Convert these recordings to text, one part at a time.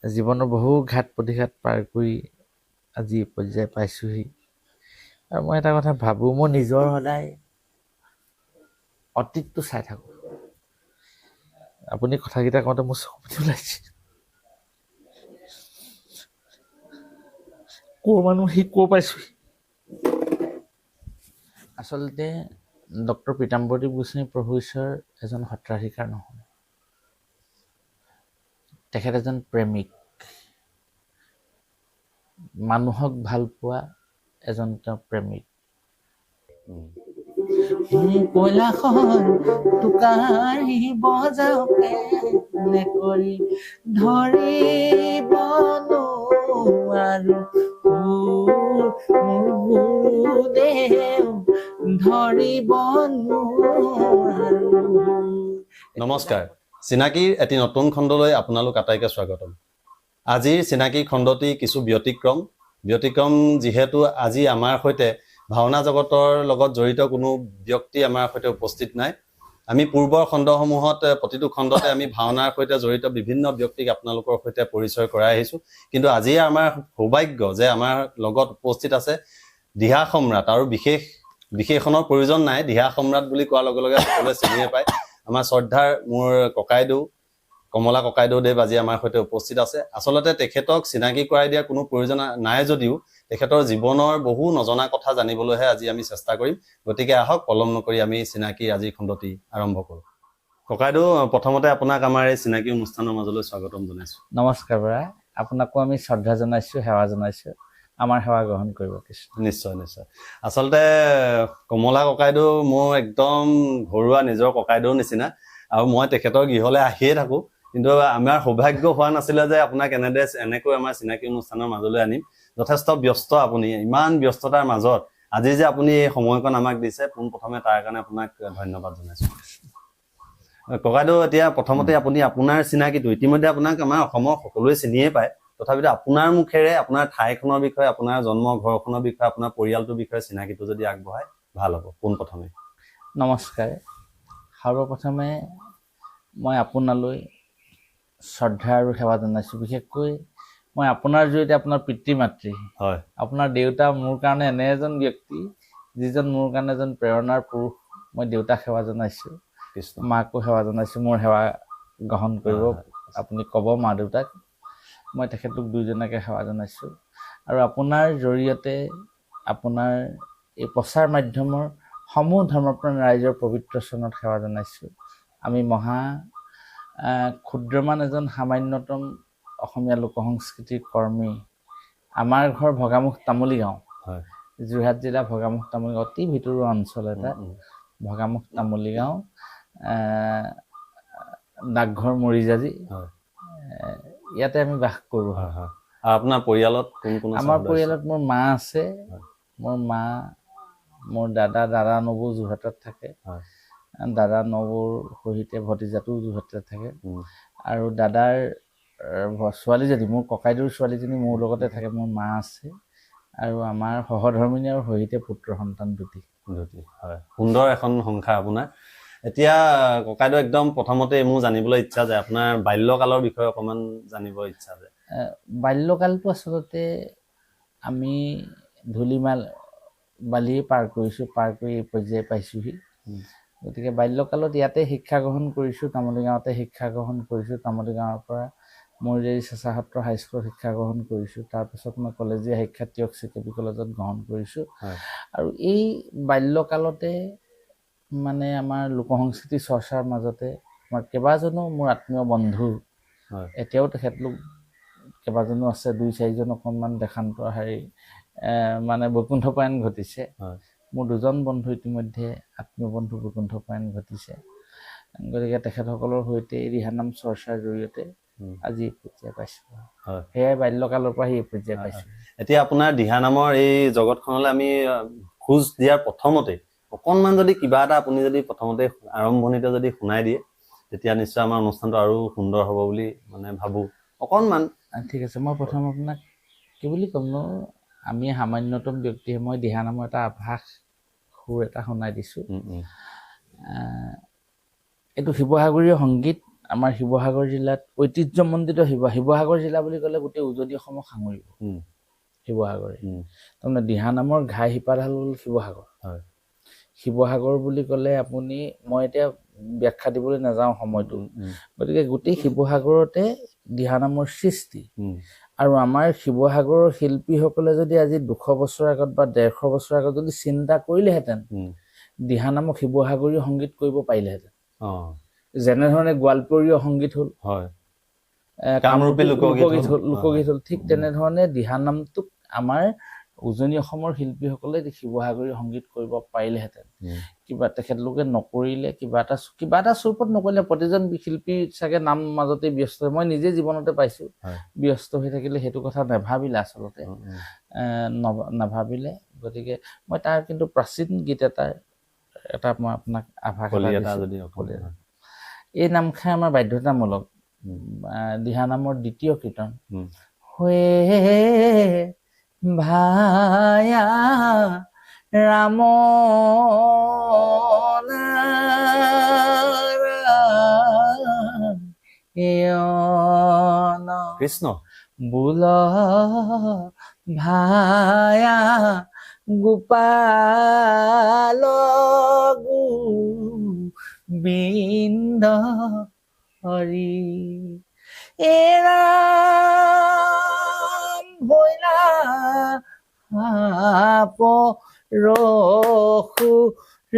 জীৱনৰ বহু ঘাট প্ৰতিঘাত পাৰ কৰি আজি পৰ্যায় পাইছোহি। আৰু মই এটা কথা ভাবোঁ, মই নিজৰ সদায় অতীতটো চাই থাকোঁ। আপুনি কথাকেইটা কওঁতে মোৰ চকুপানী ওলাইছে। ক'ৰ মানুহ সি ক'ৰ পাইছোহি। আচলতে ডক্টৰ পীতাম্বৰদেৱ গোস্বামী প্ৰভু ঈশ্বৰ এজন সত্ৰাধিকাৰ নহয়, তেখেত এজন প্ৰেমিক, মানুহক ভাল পোৱা এজন তেওঁ প্ৰেমিক। কৈলাশৰ টোকাৰি বজাওকে নেকৰি ধৰিব নোৱাৰো গুৰুদেৱ ধৰিব নোৱাৰো। নমস্কাৰ, চিনাকিৰ এটি নতুন খণ্ডলৈ আপোনালোক আটাইকে স্বাগতম। আজিৰ চিনাকি খণ্ডটি কিছু ব্যতিক্ৰম যিহেতু আজি আমাৰ সৈতে ভাওনা জগতৰ লগত জড়িত কোনো ব্যক্তি আমাৰ সৈতে উপস্থিত নাই। আমি পূৰ্বৰ খণ্ডসমূহত প্ৰতিটো খণ্ডতে আমি ভাওনাৰ সৈতে জড়িত বিভিন্ন ব্যক্তিক আপোনালোকৰ সৈতে পৰিচয় কৰাই আহিছোঁ, কিন্তু আজি আমাৰ সৌভাগ্য যে আমাৰ লগত উপস্থিত আছে দিহা সম্ৰাট। আৰু বিশেষণৰ প্ৰয়োজন নাই, দিহা সম্ৰাট বুলি কোৱাৰ লগে লগে সকলোৱে চিনিয়ে পায়। আমাৰ শ্ৰদ্ধাৰ মোৰ ককাইদেউ কমলা ককাইদেউ আজি আমাৰ সৈতে উপস্থিত আছে। আচলতে তেখেতক চিনাকি কৰাই দিয়াৰ কোনো প্ৰয়োজন নাই যদিও তেখেতৰ জীৱনৰ বহু নজনা কথা জানিবলৈহে আজি আমি চেষ্টা কৰিম। গতিকে আহক পলম নকৰি আমি চিনাকি আজিৰ খণ্ডটি আৰম্ভ কৰোঁ। ককাইদেউ, প্ৰথমতে আপোনাক আমাৰ এই চিনাকি অনুষ্ঠানৰ মাজলৈ স্বাগতম জনাইছোঁ। নমস্কাৰ বৰা, আপোনাকো আমি শ্ৰদ্ধা জনাইছোঁ, সেৱা জনাইছোঁ। আমাৰ সেৱা গ্ৰহণ কৰিব কৃষ্ণ। নিশ্চয় নিশ্চয়। আচলতে কমলা ককাইদেউ মোৰ একদম ঘৰুৱা নিজৰ ককাইদেউৰ নিচিনা, আৰু মই তেখেতৰ গৃহলৈ আহিয়ে থাকোঁ, কিন্তু আমাৰ সৌভাগ্য হোৱা নাছিলে যে আপোনাক এনেকৈ আমাৰ চিনাকি অনুষ্ঠানৰ মাজলৈ আনিম। যথেষ্ট ব্যস্ত আপুনি, ইমান ব্যস্ততাৰ মাজত আজি যে আপুনি এই সময়কণ আমাক দিছে, পোনপ্ৰথমে তাৰ কাৰণে আপোনাক ধন্যবাদ জনাইছোঁ। ককাইদেউ, এতিয়া প্ৰথমতে আপুনি আপোনাৰ চিনাকিটো, ইতিমধ্যে আপোনাক আমাৰ অসমৰ সকলোৱে চিনিয়ে পায়, তথাপিতো আপোনাৰ মুখেৰে আপোনাৰ ঠাইখনৰ বিষয়ে, আপোনাৰ জন্ম ঘৰখনৰ বিষয়ে, আপোনাৰ পৰিয়ালটোৰ বিষয়ে চিনাকিটো যদি আগবঢ়ায় ভাল হ'ব পোনপ্ৰথমে। নমস্কাৰ। সৰ্বপ্ৰথমে মই আপোনালৈ শ্ৰদ্ধা আৰু সেৱা জনাইছোঁ। বিশেষকৈ মই আপোনাৰ জৰিয়তে আপোনাৰ পিতৃ মাতৃ, হয়, আপোনাৰ দেউতা মোৰ কাৰণে এনে এজন ব্যক্তি যিজন মোৰ কাৰণে এজন প্ৰেৰণাৰ পুৰুষ। মই দেউতাক সেৱা জনাইছোঁ, মাকো সেৱা জনাইছোঁ। মোৰ সেৱা গ্ৰহণ কৰিব আপুনি ক'ব মা দেউতাক। মই তেখেতলোক দুয়োজনকে সেৱা জনাইছোঁ। আৰু আপোনাৰ জৰিয়তে আপোনাৰ এই প্ৰচাৰ মাধ্যমৰ সমূহ ধৰ্মপ্ৰাণ ৰাইজৰ পবিত্ৰ চৰণত সেৱা জনাইছোঁ। আমি ক্ষুদ্ৰমান এজন সামান্যতম অসমীয়া লোকসংস্কৃতিৰ কৰ্মী। আমাৰ ঘৰ ভগামুখ তামুলী গাঁও, যোৰহাট জিলা ভগামুখ তামুলী গাঁও, অতি ভিতৰুৱা অঞ্চল এটা, ভগামুখ তামুলী গাঁও, ডাকঘৰ মৰিজাজি, ইয়াতে আমি বাস কৰোঁ। আপোনাৰ পৰিয়ালত কোন কোন আছে? আমাৰ পৰিয়ালত মোৰ মা আছে, মোৰ মা, মোৰ দাদা নবৌ যোৰহাটত থাকে, দাদা নবৌৰ সহিতে ভতিজাটো যোৰহাটত থাকে, আৰু দাদাৰ ছোৱালীজনী, মোৰ ককাইদেউৰ ছোৱালীজনী মোৰ লগতে থাকে। মোৰ মা আছে, আৰু আমাৰ সহধৰ্মিনী আৰু সহিতে পুত্ৰ সন্তান দুটি। হয়, সুন্দৰ এখন সংসাৰ আপোনাৰ। এতিয়া ককাইদেউ, একদম প্ৰথমতে মোৰ জানিবলৈ ইচ্ছা যায় আপোনাৰ বাল্যকালৰ বিষয়ে অকণমান জানিব ইচ্ছা যায়। বাল্যকালটো আচলতে আমি ধূলিমাল বালিয়ে পাৰ কৰিছোঁ, পাৰ কৰি এই পৰ্যায় পাইছোঁহি। গতিকে বাল্যকালত ইয়াতে শিক্ষা গ্ৰহণ কৰিছোঁ, তামুলী গাঁৱতে শিক্ষা গ্ৰহণ কৰিছোঁ। তামুলী গাঁৱৰ পৰা মৰিজাজি চেঁচা সত্ৰ হাইস্কুলত শিক্ষা গ্ৰহণ কৰিছোঁ। তাৰপিছত মই কলেজীয়া শিক্ষা তিয়ক চিকেপি কলেজত গ্ৰহণ কৰিছোঁ। আৰু এই বাল্যকালতে মানে আমাৰ লোকসংস্কৃতি চৰ্চাৰ মাজতে আমাৰ কেইবাজনো মোৰ আত্মীয় বন্ধু, এতিয়াও তেখেতলোক কেইবাজনো আছে, 2-4জন অকণমান দেশান্ত মানে বৈকুণ্ঠপায়ন ঘটিছে। মোৰ 2জন বন্ধু ইতিমধ্যে আত্মীয় বন্ধু বৈকুণ্ঠপায়ন ঘটিছে। গতিকে তেখেতসকলৰ সৈতে এই দিহানাম চৰ্চাৰ জৰিয়তে আজি এই পৰ্যায় পাইছোঁ। সেয়াই বাল্যকালৰ পৰা এই পৰ্যায় পাইছোঁ। এতিয়া আপোনাৰ দিহানামৰ এই জগতখনলৈ আমি খোজ দিয়াৰ প্ৰথমতে অকণমান যদি কিবা এটা আপুনি যদি প্ৰথমতে আৰম্ভণিতে যদি শুনাই দিয়ে, তেতিয়া নিশ্চয় আমাৰ অনুষ্ঠানটো আৰু সুন্দৰ হ'ব বুলি মানে ভাবোঁ। অকণমান ঠিক আছে, মই প্ৰথম আপোনাক কি বুলি ক'ম নো, আমি সামান্যতম ব্যক্তিয়ে মই দিহানামৰ এটা আভাস সুৰ এটা শুনাই দিছোঁ। এইটো শিৱসাগৰীয় সংগীত আমাৰ শিৱসাগৰ জিলাত ঐতিহ্যমণ্ডিত শিৱসাগৰ জিলা বুলি ক'লে গোটেই উজনি অসমক সাঙুৰিব শিৱসাগৰে। তাৰমানে দিহানামৰ ঘাই শিপাডাল হ'ল শিৱসাগৰ। শিৱসাগৰ বুলি ক'লে আপুনি মই এতিয়া ব্যাখ্যা দিবলৈ নাযাওঁ সময়টো, গতিকে গোটেই শিৱসাগৰতে দিহানামৰ সৃষ্টি। আৰু আমাৰ শিৱসাগৰৰ শিল্পীসকলে যদি আজি 200 বছৰ আগত বা 150 বছৰ আগত যদি চিন্তা কৰিলেহেঁতেন দিহানামক শিৱসাগৰীয় সংগীত কৰিব পাৰিলেহেঁতেন। যেনেধৰণে গোৱালপৰীয় সংগীত হ'ল, কামৰূপী লোকগীত হ'ল, ঠিক তেনেধৰণে দিহানামটোক আমাৰ উজনি অসমৰ শিল্পীসকলে শিৱসাগৰীয় সংগীত কৰিব পাৰিলেহেঁতেন। কিবা তেখেতলোকে নকৰিলে, কিবা এটা স্বৰূপত নকৰিলে। প্ৰতিজন শিল্পী চাগে নাম মাজতে ব্যস্ত, মই নিজে জীৱনতে পাইছো, ব্যস্ত হৈ থাকিলে সেইটো কথা নাভাবিলে আচলতে, নাভাবিলে। গতিকে মই তাৰ কিন্তু প্ৰাচীন গীত এটা মই আপোনাক আভাস এই নামখাই আমাৰ বাধ্যতামূলক দিহানামৰ দ্বিতীয় কীৰ্তন। ভায়া ৰাম কৃষ্ণ বোল ভায়া গোপাল গোবিন্দ হৰি ভৈলা ৰসু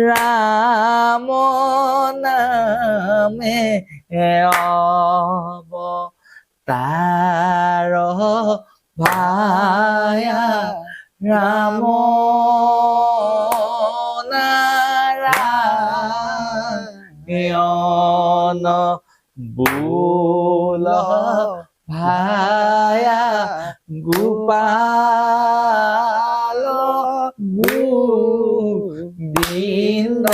ৰাম নামে অৱতাৰ ভায়া ৰাম নাৰায়ণ বোল ভায়া গোপাল গোবিন্দ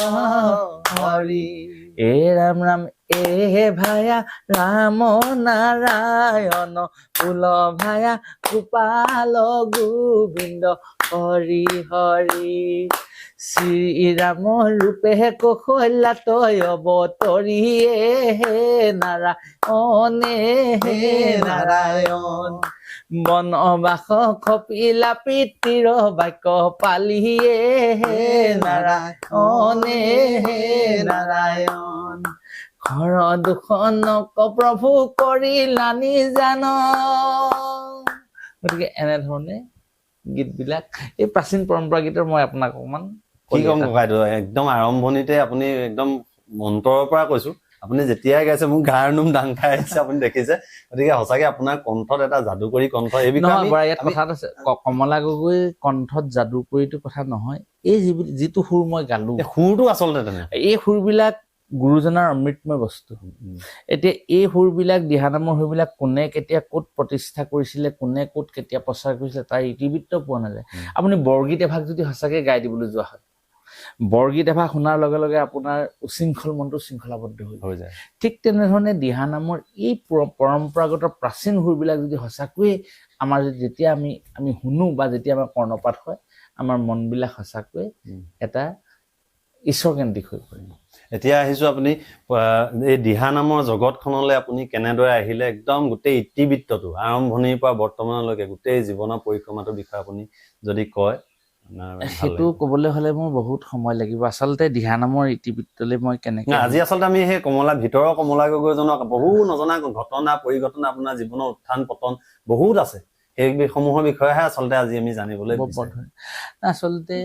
হৰি। এ ৰাম ৰাম এ ভায়া ৰাম নাৰায়ণ বোল ভায়া গোপাল গোবিন্দ হৰি হৰি। শ্ৰীৰাম ৰূপে কৌশল্যা তই অৱতৰিয়ে হে নাৰায়ণে হে নাৰায়ণ। বনবাস কপিলা পিতৃৰ বাক্য পালিয়ে হে নাৰায়ণে হে নাৰায়ণ। ঘৰ দুখনক প্ৰভু কৰিলানি জান। গতিকে এনেধৰণে গীতবিলাক এই প্ৰাচীন পৰম্পৰা গীতৰ মই আপোনাক অকমান কি কম ককাইদেউ, একদম আৰম্ভণিতে আপুনি একদম মন্ত্ৰৰ পৰা কৈছো, আপুনি যেতিয়াই গাইছে মোক গাৰ নোম দাং খাই আহিছে, আপুনি দেখিছে। গতিকে সঁচাকে আপোনাৰ কণ্ঠত এটা যাদুকৰী কণ্ঠ। এই বিষয়ে ইয়াত কথা আছে, কমলা গগৈ কণ্ঠত যাদুকৰীটো কথা নহয়, এই যিটো সুৰ মই গালো সুৰটো আচলতে তেনে এই সুৰবিলাক গুৰুজনাৰ অমৃতময় বস্তু। এতিয়া এই সুৰবিলাক দিহানামৰ সুৰবিলাক কোনে কেতিয়া ক'ত প্ৰতিষ্ঠা কৰিছিলে, কোনে ক'ত কেতিয়া প্ৰচাৰ কৰিছিলে তাৰ ইতিবৃত্ত পোৱা নাযায়। আপুনি বৰগীত এভাগ যদি সঁচাকে গাই দিবলৈ যোৱা হয়, বৰগীত এভাগ শুনাৰ লগে লগে আপোনাৰ উশৃংখল মনটো শৃংখলাবদ্ধ হৈ যায়। ঠিক তেনেধৰণে দিহানামৰ এই পৰম্পৰাগত প্ৰাচীন সুৰবিলাক যদি সঁচাকৈয়ে আমাৰ যেতিয়া আমি শুনো বা যেতিয়া আমাৰ কৰ্ণপাত হয়, আমাৰ মনবিলাক সঁচাকৈ এটা ঈশ্বৰকেন্দ্ৰিক হৈ পৰে। এতিয়া আহিছো আপুনি এই দিহানামৰ জগতখনলৈ আপুনি কেনেদৰে আহিলে, একদম গোটেই ইতিবৃত্তটো আৰম্ভণিৰ পৰা বৰ্তমানলৈকে গোটেই জীৱনৰ পৰিক্ৰমাটোৰ বিষয়ে আপুনি যদি কয়। সেইটো কবলৈ হলে মোৰ বহুত সময় লাগিব। আচলতে দিহানামৰ ইতিবৃত্তলৈ মই কেনেকে আজি আচলতে আমি সেই ভিতৰৰ কমলা গগৈজনক বহু নজনা ঘটনা পৰিঘটনা আপোনাৰ জীৱনৰ উত্থান পতন বহুত আছে, সেইসমূহৰ বিষয়েহে আচলতে আজি আমি জানিবলৈ আচলতে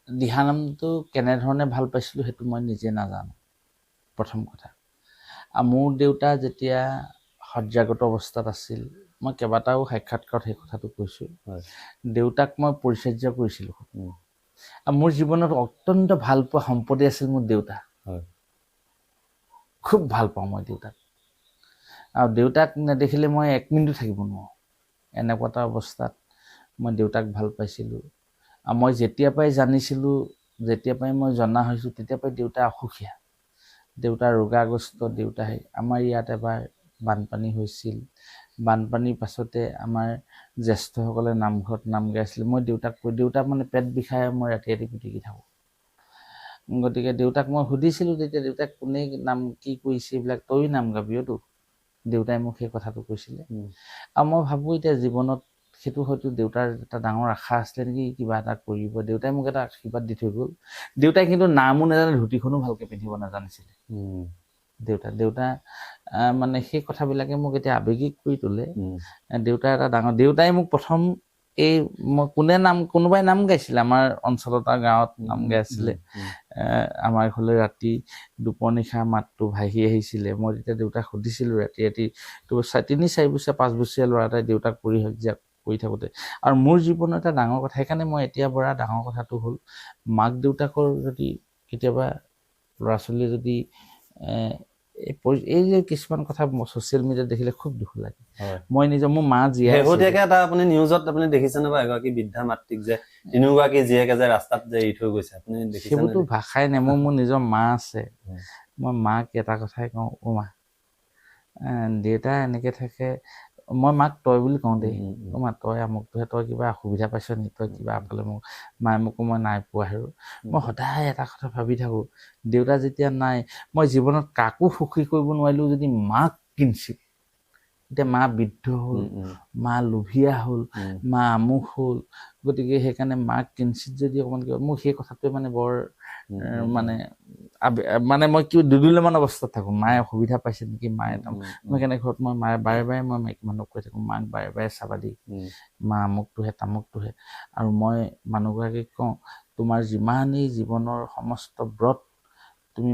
দিহানামটো কেনেধৰণে ভাল পাইছিলো সেইটো মই নিজে নাজানো। প্ৰথম কথা, মোৰ দেউতা যেতিয়া শয্যাগত অৱস্থাত আছিল, মই কেইবাটাও সাক্ষাৎকাৰত সেই কথাটো কৈছো, দেউতাক মই পৰিচৰ্যা কৰিছিলো। মোৰ জীৱনত অত্যন্ত ভাল পোৱা সম্পদে আছিল মোৰ দেউতা। খুব ভাল পাওঁ মই দেউতাক, আৰু দেউতাক নেদেখিলে মই 1 মিনিটো থাকিব নোৱাৰো। এনেকুৱা এটা অৱস্থাত মই দেউতাক ভাল পাইছিলো। আৰু মই যেতিয়া পৰাই জানিছিলো, যেতিয়া পৰাই মই জনা হৈছো, তেতিয়া পৰাই দেউতা অসুখীয়া, দেউতা ৰোগাগ্ৰস্ত। দেউতাই আমাৰ ইয়াত এবাৰ বানপানী হৈছিল, বানপানীৰ পাছতে আমাৰ জ্যেষ্ঠসকলে নামঘৰত নাম গাইছিলে। মই দেউতাক কৈ, দেউতাক মানে পেট বিষাই মই ৰাতি ৰাতি পিটিকি থাকোঁ। গতিকে দেউতাক মই সুধিছিলোঁ তেতিয়া দেউতাক কোনে নাম কি কৰিছে এইবিলাক তই নাম গাবিওতো দেউতাই মোক সেই কথাটো কৈছিলে আৰু মই ভাবোঁ এতিয়া জীৱনত সেইটো হয়তো দেউতাৰ এটা ডাঙৰ আশা আছিলে নেকি কিবা এটা কৰিব দেউতাই মোক এটা আশীৰ্বাদ দি থৈ গ'ল দেউতাই কিন্তু নামো নাজানে ধুতিখনো ভালকৈ পিন্ধিব নাজানিছিলে দেউতা মানে সেই কথাবিলাকে মোক এতিয়া আৱেগিক কৰি তোলে দেউতাৰ এটা ডাঙৰ দেউতাই মোক প্ৰথম এই মই কোনোবাই নাম গাইছিলে আমাৰ অঞ্চলত গাঁৱত নাম গাইছিলে আমাৰ ঘৰলৈ ৰাতি দুপৰনিশা মাতটো ভাহি আহিছিলে মই তেতিয়া দেউতাক সুধিছিলোঁ ৰাতি 3-4 বছৰীয়া 5 বছৰীয়া ল'ৰা এটাই দেউতাক কৰি থাকোঁতে আৰু মোৰ জীৱনৰ এটা ডাঙৰ কথা সেইকাৰণে মই এতিয়া বৰা ডাঙৰ কথাটো হ'ল মাক দেউতাকৰ যদি কেতিয়াবা ল'ৰা ছোৱালীয়ে যদি এই যে কিছুমান কথা ছ'চিয়েল মিডিয়াত দেখিলে খুব দুখ লাগে মই মোৰ মা জীয়াই শেহতীয়াকে এটা আপুনি নিউজত আপুনি দেখিছেনে বা এগৰাকী বৃদ্ধা মাতৃক যে 3গৰাকী জীয়েকে যে ৰাস্তাত যে এৰি থৈ গৈছে আপুনি দেখিছেনে সেইবোৰতো ভাষাই নাই মোৰ নিজৰ মা আছে মই মাক এটা কথাই কওঁ অ' মা দেউতা এনেকে থাকে মই মাক তই বুলি কওঁ দেই অ' মা তই আমুকটোহে তই কিবা অসুবিধা পাইছ নি তই কিবা পালে মোক মায়ে মোকো মই নাই পোৱা আৰু মই সদায় এটা কথা ভাবি থাকোঁ দেউতা যেতিয়া নাই মই জীৱনত কাকো সুখী কৰিব নোৱাৰিলোঁ যদি মাক কিঞ্চিত এতিয়া মা বৃদ্ধ হ'ল মা লোভীয়া হ'ল মা আমুক হ'ল গতিকে সেইকাৰণে মাক কিঞ্চিত যদি অকণমান কিবা মোৰ সেই কথাটোৱে মানে বৰ মানে মই কি দুদিনমান অৱস্থাত থাকোঁ মায়ে অসুবিধা পাইছে নেকি মায়ে মই কেনে ঘৰত মই মায়ে বাৰে বাৰে মই মাইকী মানুহক কৈ থাকোঁ মাক বাৰে বাৰে চাবা দি মা আমুকটোহে তামুকটোহে আৰু মই মানুহগৰাকীক কওঁ তোমাৰ যিমানেই জীৱনৰ সমস্ত ব্ৰত তুমি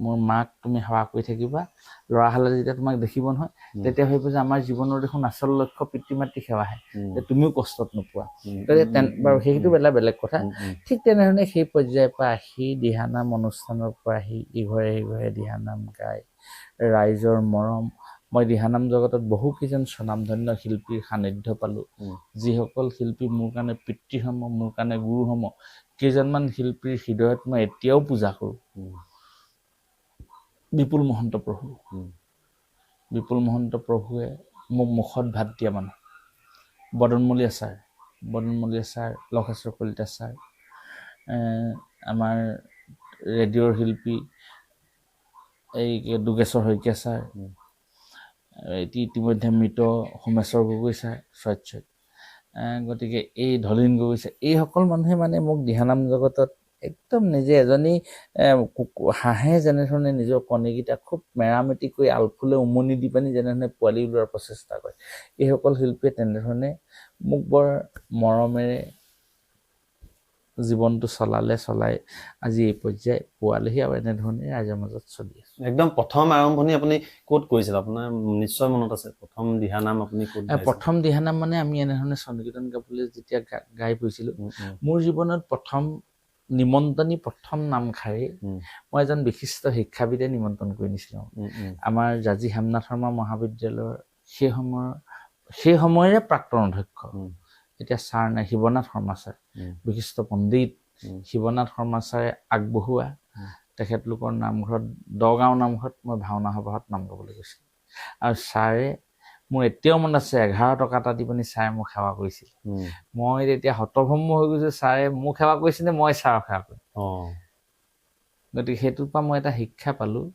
মোৰ মাক তুমি সেৱা কৰি থাকিবা ল'ৰা হালে যেতিয়া তোমাক দেখিব নহয় তেতিয়া ভাবিব যে আমাৰ জীৱনৰ দেখোন আচল লক্ষ্য পিতৃ মাতৃ সেৱাহে যে তুমিও কষ্টত নোপোৱা বাৰু সেইটো বেলেগ কথা ঠিক তেনেধৰণে সেই পৰ্যায়ৰ পৰা আহি দিহানাম অনুষ্ঠানৰ পৰা আহি ইঘৰে সিঘৰে দিহানাম গাই ৰাইজৰ মৰম মই দিহানাম জগতত বহুকেইজন স্বনামধন্য শিল্পীৰ সান্নিধ্য পালোঁ যিসকল শিল্পী মোৰ কাৰণে পিতৃসম মোৰ কাৰণে গুৰুসম কেইজনমান শিল্পীৰ হৃদয়ত মই এতিয়াও পূজা কৰোঁ বিপুল মহন্ত প্ৰভুৱে মোক মুখত ভাত দিয়া মানুহ বদনমলীয়া ছাৰ লক্ষেশ্বৰ কলিতা ছাৰ আমাৰ ৰেডিঅ'ৰ শিল্পী এই দুগেশ্বৰ শইকীয়া ছাৰ ইতিমধ্যে মৃত সোমেশ্বৰ গগৈ ছাৰ স্বচ্ছয় গতিকে এই ধলীন গগৈ ছাৰ এইসকল মানুহে মানে মোক দিহানাম জগতত একদম নিজে এজনী হাঁহে যেনেধৰণে নিজৰ কণীকেইটা খুব মেৰামেতি কৰি আলফুলে উমনি দি পানি যেনেধৰণে পোৱালি ওলোৱাৰ প্ৰচেষ্টা কৰে এইসকল শিল্পীয়ে তেনেধৰণে মোক বৰ মৰমেৰে জীৱনটো চলাই আজি এই পৰ্যায় পোৱালেহি আৰু এনেধৰণে ৰাইজৰ মাজত চলি আছে একদম প্ৰথম আৰম্ভণি আপুনি ক'ত কৰিছিল আপোনাৰ নিশ্চয় মনত আছে প্ৰথম দিহানাম আপুনি ক'ত প্ৰথম দিহানাম মানে আমি এনেধৰণে চন্দ্ৰকীৰ্তন গাবলৈ যেতিয়া গাই ফুৰিছিলোঁ মোৰ জীৱনত প্ৰথম নিমন্ত্ৰণী প্ৰথম নামখাৰী মই এজন বিশিষ্ট শিক্ষাবিদে নিমন্ত্ৰণ কৰি নিছিলোঁ আমাৰ জাজি হেমনাথ শৰ্মা মহাবিদ্যালয়ৰ সেই সময়ৰে প্ৰাক্তন অধ্যক্ষ এতিয়া ছাৰ নাই শিৱনাথ শৰ্মা ছাৰ বিশিষ্ট পণ্ডিত শিৱনাথ শৰ্মা ছাৰে আগবঢ়োৱা তেখেতলোকৰ নামঘৰত দগাঁও নামঘৰত মই ভাওনা সভাত নাম গাবলৈ গৈছিলোঁ আৰু ছাৰে মোৰ এতিয়াও মনত আছে 11 টকা এটা দি পিনি ছাৰে মোক সেৱা কৰিছিল মই তেতিয়া হতভম্ব হৈ গৈছোঁ ছাৰে মোক সেৱা কৰিছিলে মই ছাৰক সেৱা কৰিম গতিকে সেইটোৰ পৰা মই এটা শিক্ষা পালোঁ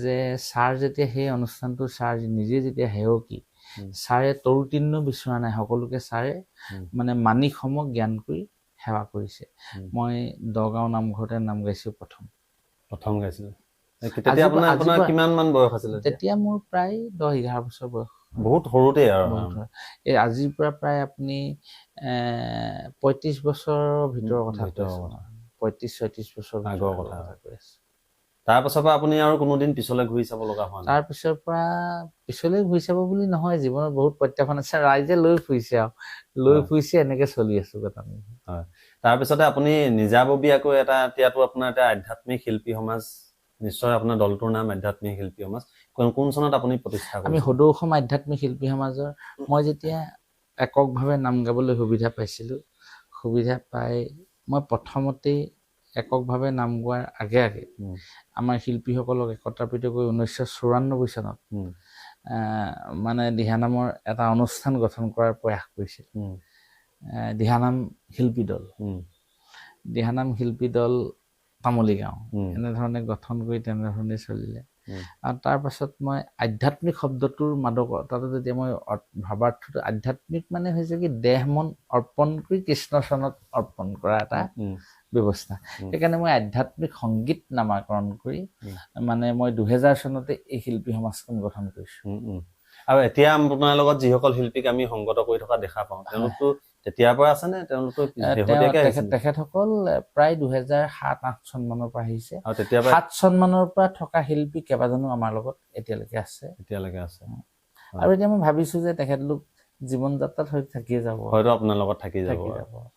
যে ছাৰ যেতিয়া সেই অনুষ্ঠানটো ছাৰ নিজে যেতিয়া সেৱকী ছাৰে তৰুতীৰ্ণ বিচৰা নাই সকলোকে ছাৰে মানে মানিকসমক জ্ঞান কৰি সেৱা কৰিছে মই দগাঁও নামঘৰতে নাম গাইছোঁ প্ৰথম গাইছিলোঁ তেতিয়া আপোনাৰ কিমান মান বয়স আছিলে তেতিয়া মোৰ প্ৰায় 10-11 বছৰ বয়স বহুত সৰুতে আৰু এই আজিৰ পৰা প্ৰায় আপুনি 35 বছৰৰ ভিতৰৰ কথা 35-36 বছৰ আগৰ কথা কৈ আছে তাৰপাছৰ পৰা আপুনি আৰু কোনোদিন পিছলৈ ঘূৰি চাব লগা হোৱা নাই তাৰপিছৰ পৰা পিছলৈ ঘূৰি চাব বুলি নহয় জীৱনত বহুত প্ৰত্যাহ্বান আছে ৰাইজে লৈ ফুৰিছে এনেকে চলি আছো কথা হয় তাৰপিছতে আপুনি নিজাববীয়াকৈ এতিয়াতো আপোনাৰ এটা আধ্যাত্মিক শিল্পী সমাজ নিশ্চয় আপোনাৰ দলটোৰ নাম আধ্যাত্মিক শিল্পী সমাজ কোন চনত আপুনি প্ৰতিষ্ঠা কৰিছিল আমি সদৌ অসম আধ্যাত্মিক শিল্পী সমাজৰ মই যেতিয়া এককভাৱে নাম গাবলৈ সুবিধা পাইছিলোঁ সুবিধা পাই মই প্ৰথমতেই এককভাৱে নাম গোৱাৰ আগে আমাৰ শিল্পীসকলক একত্ৰিত কৰি 1994 চনত মানে দিহানামৰ এটা অনুষ্ঠান গঠন কৰাৰ প্ৰয়াস কৰিছিল দিহানাম শিল্পী দল তামুলী গাঁও উম, এনেধৰণে গঠন কৰি তেনেধৰণে চলিলে উম, আৰু তাৰ পাছত মই আধ্যাত্মিক শব্দটোৰ মাদকতাটো যেতিয়া মই ভাৱাৰ্থটো আধ্যাত্মিক মানে হৈছে কি দেহ মন অৰ্পণ কৰি কৃষ্ণচৰণত অৰ্পণ কৰা এটা উম, ব্যৱস্থা উম। সেইকাৰণে মই আধ্যাত্মিক সংগীত নামাকৰণ কৰি উম। মানে মই 2000 চনতে এই শিল্পী সমাজখন গঠন কৰিছোঁ। আৰু এতিয়া আপোনাৰ লগত যিসকল শিল্পীক আমি সংগত কৰি থকা দেখা পাওঁ তেওঁলোকতো তেতিয়াৰ পৰা আছে নে তেওঁলোকতো শেহতীয়াকে আহিছিল তেখেতসকল প্ৰায় 2007-08 চন মানৰ পৰা আহিছে আৰু তেতিয়াৰ পৰা 7 চন মানৰ পৰা থকা শিল্পী কেইবাজনো আমাৰ লগত এতিয়ালৈকে আছে আৰু এতিয়া মই ভাবিছো যে তেখেতলোক জীৱন যাত্ৰাত হয়তো থাকিয়ে যাব হয়তো আপোনাৰ লগত থাকি যাব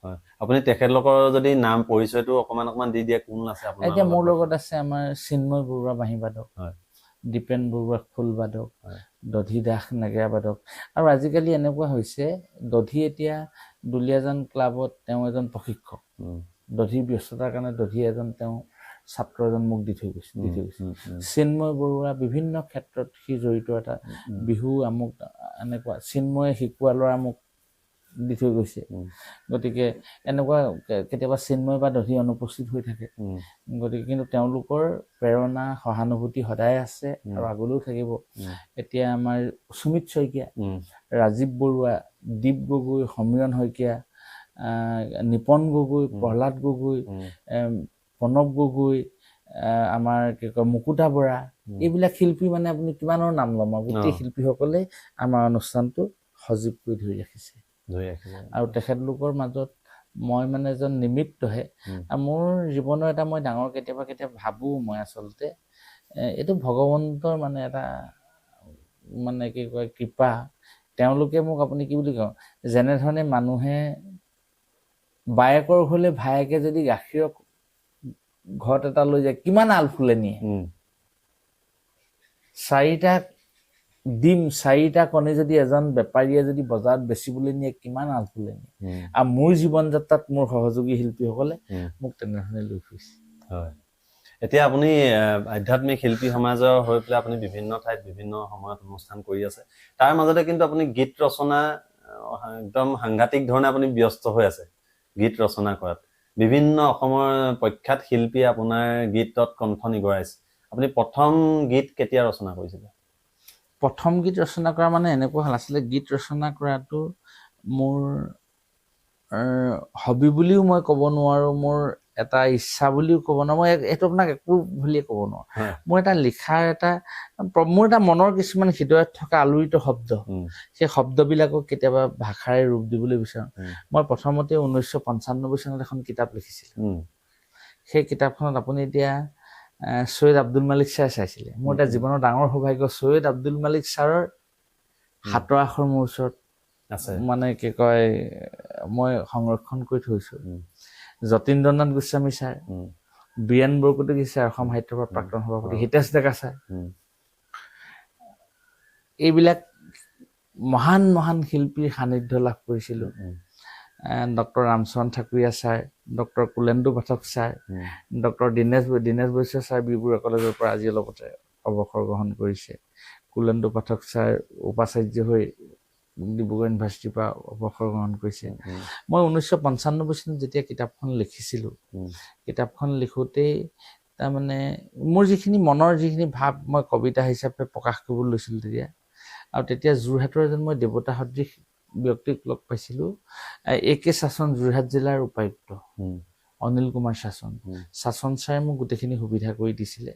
হয় আপুনি তেখেতলোকৰ যদি নাম পৰিচয়টো অকমান দি দিয়ে কোন আছে আপোনাৰ এতিয়া মোৰ লগত আছে আমাৰ চিন্ময় বৰুৱা বাঁহী বাদক হয় দীপেন বৰুৱা খোল বাদক হয় দধি দাস নেগেৰা বাদক আৰু আজিকালি এনেকুৱা হৈছে দধি এতিয়া দুলীয়াজান ক্লাবত তেওঁ এজন প্ৰশিক্ষক দধিৰ ব্যস্ততাৰ কাৰণে দধি এজন তেওঁ ছাত্ৰ এজন মোক দি থৈ গৈছে চিন্ময় বৰুৱা বিভিন্ন ক্ষেত্ৰত সি জড়িত এটা বিহু আমুক এনেকুৱা চিন্ময়ে শিকোৱা ল'ৰা মোক দি থৈ গৈছে গতিকে এনেকুৱা কেতিয়াবা চিন্ময় বা দধি অনুপস্থিত হৈ থাকে গতিকে কিন্তু তেওঁলোকৰ প্ৰেৰণা সহানুভূতি সদায় আছে আৰু আগলৈও থাকিব এতিয়া আমাৰ সুমিত শইকীয়া ৰাজীৱ বৰুৱা দীপ গগৈ সমীৰণ শইকীয়া নিপন গগৈ প্ৰহ্লাদ গগৈ প্ৰণৱ গগৈ আমাৰ কি কয় মুকুতা বৰা এইবিলাক শিল্পী মানে আপুনি কিমানৰ নাম ল'ম গোটেই শিল্পীসকলে আমাৰ অনুষ্ঠানটো সজীৱ কৰি ধৰি ৰাখিছে আৰু তেখেতলোকৰ মাজত মই মানে এজন নিমিত্তহে আৰু মোৰ জীৱনৰ এটা মই ডাঙৰ কেতিয়াবা ভাবোঁ মই আচলতে এইটো ভগৱন্তৰ মানে এটা মানে কি কয় কৃপা তেওঁলোকে মোক আপুনি কি বুলি কওঁ যেনেধৰণে মানুহে বায়েকৰ হ'লে ভায়েকে যদি গাখীৰৰ ঘৰত এটা লৈ যায় কিমান আলফুলে নিয়ে 4টা ডিম 4টা কণী যদি এজন বেপাৰীয়ে যদি বজাৰত বেচিবলৈ নিয়ে কিমান আলফুলে নিয়ে আৰু মোৰ জীৱন যাত্ৰাত মোৰ সহযোগী শিল্পীসকলে মোক তেনেধৰণে লৈ ফুৰিছে হয় এতিয়া আপুনি আধ্যাত্মিক শিল্পী সমাজৰ হৈ পেলাই আপুনি বিভিন্ন ঠাইত বিভিন্ন সময়ত অনুষ্ঠান কৰি আছে তাৰ মাজতে কিন্তু আপুনি গীত ৰচনা একদম সাংঘাতিক ধৰণে আপুনি ব্যস্ত হৈ আছে গীত ৰচনা কৰাত বিভিন্ন অসমৰ প্ৰখ্যাত শিল্পী আপোনাৰ গীতত কণ্ঠ নিগৰাইছে আপুনি প্ৰথম গীত কেতিয়া ৰচনা কৰিছিলে প্ৰথম গীত ৰচনা কৰা মানে এনেকুৱা হ'ল আছিলে গীত ৰচনা কৰাটো মোৰ হবি বুলিও মই ক'ব নোৱাৰোঁ মোৰ এটা ইচ্ছা বুলিও ক'ব নোৱাৰোঁ মই এইটো আপোনাক একো বুলিয়ে ক'ব নোৱাৰোঁ মোৰ এটা লিখাৰ মোৰ এটা মনৰ কিছুমান হৃদয়ত থকা আলোড়িত শব্দ সেই শব্দবিলাকক কেতিয়াবা ভাষাৰে ৰূপ দিবলৈ বিচাৰোঁ মই প্ৰথমতে 1995 চনত এখন কিতাপ লিখিছিলোঁ সেই কিতাপখনত আপুনি এতিয়া সৈয়দ আব্দুল মালিক ছাৰ চাইছিলে মোৰ এটা জীৱনৰ ডাঙৰ সৌভাগ্য সৈয়দ আব্দুল মালিক ছাৰৰ হাতৰ আখৰ মোৰ ওচৰত আছে মানে কি কয় মই সংৰক্ষণ কৰি থৈছোঁ যতীন্দ্ৰনাথ গোস্বামী ছাৰ বীৰেন বৰকটকী ছাৰ অসম সাহিত্য সভাৰ প্ৰাক্তন সভাপতি হিতেশ ডেকা ছাৰ এইবিলাক মহান মহান শিল্পীৰ সান্নিধ্য লাভ কৰিছিলোঁ doctor Ramcharan Thakuria sir doctor Kulendu Pathak sir doctor Dinesh Baishya sir বিবোৰ কলেজৰ পৰা আজি অলপতে অৱসৰ গ্ৰহণ কৰিছে কুলেন্দু পাঠক ছাৰ উপাচাৰ্য হৈ ডিব্ৰুগড় ইউনিভাৰ্চিটিৰ পৰা অৱসৰ গ্ৰহণ কৰিছে মই 1995 চনত যেতিয়া কিতাপখন লিখিছিলোঁ কিতাপখন লিখোঁতেই তাৰমানে মোৰ যিখিনি মনৰ যিখিনি ভাৱ মই কবিতা হিচাপে প্ৰকাশ কৰিবলৈ লৈছিলোঁ আৰু তেতিয়া যোৰহাটৰ এজন মই দেৱতা সদৃশ ব্যক্তিক লগ পাইছিলোঁ AK শাসন যোৰহাট জিলাৰ উপায়ুক্ত অনিল কুমাৰ শাসন ছাৰে মোক গোটেইখিনি সুবিধা কৰি দিছিলে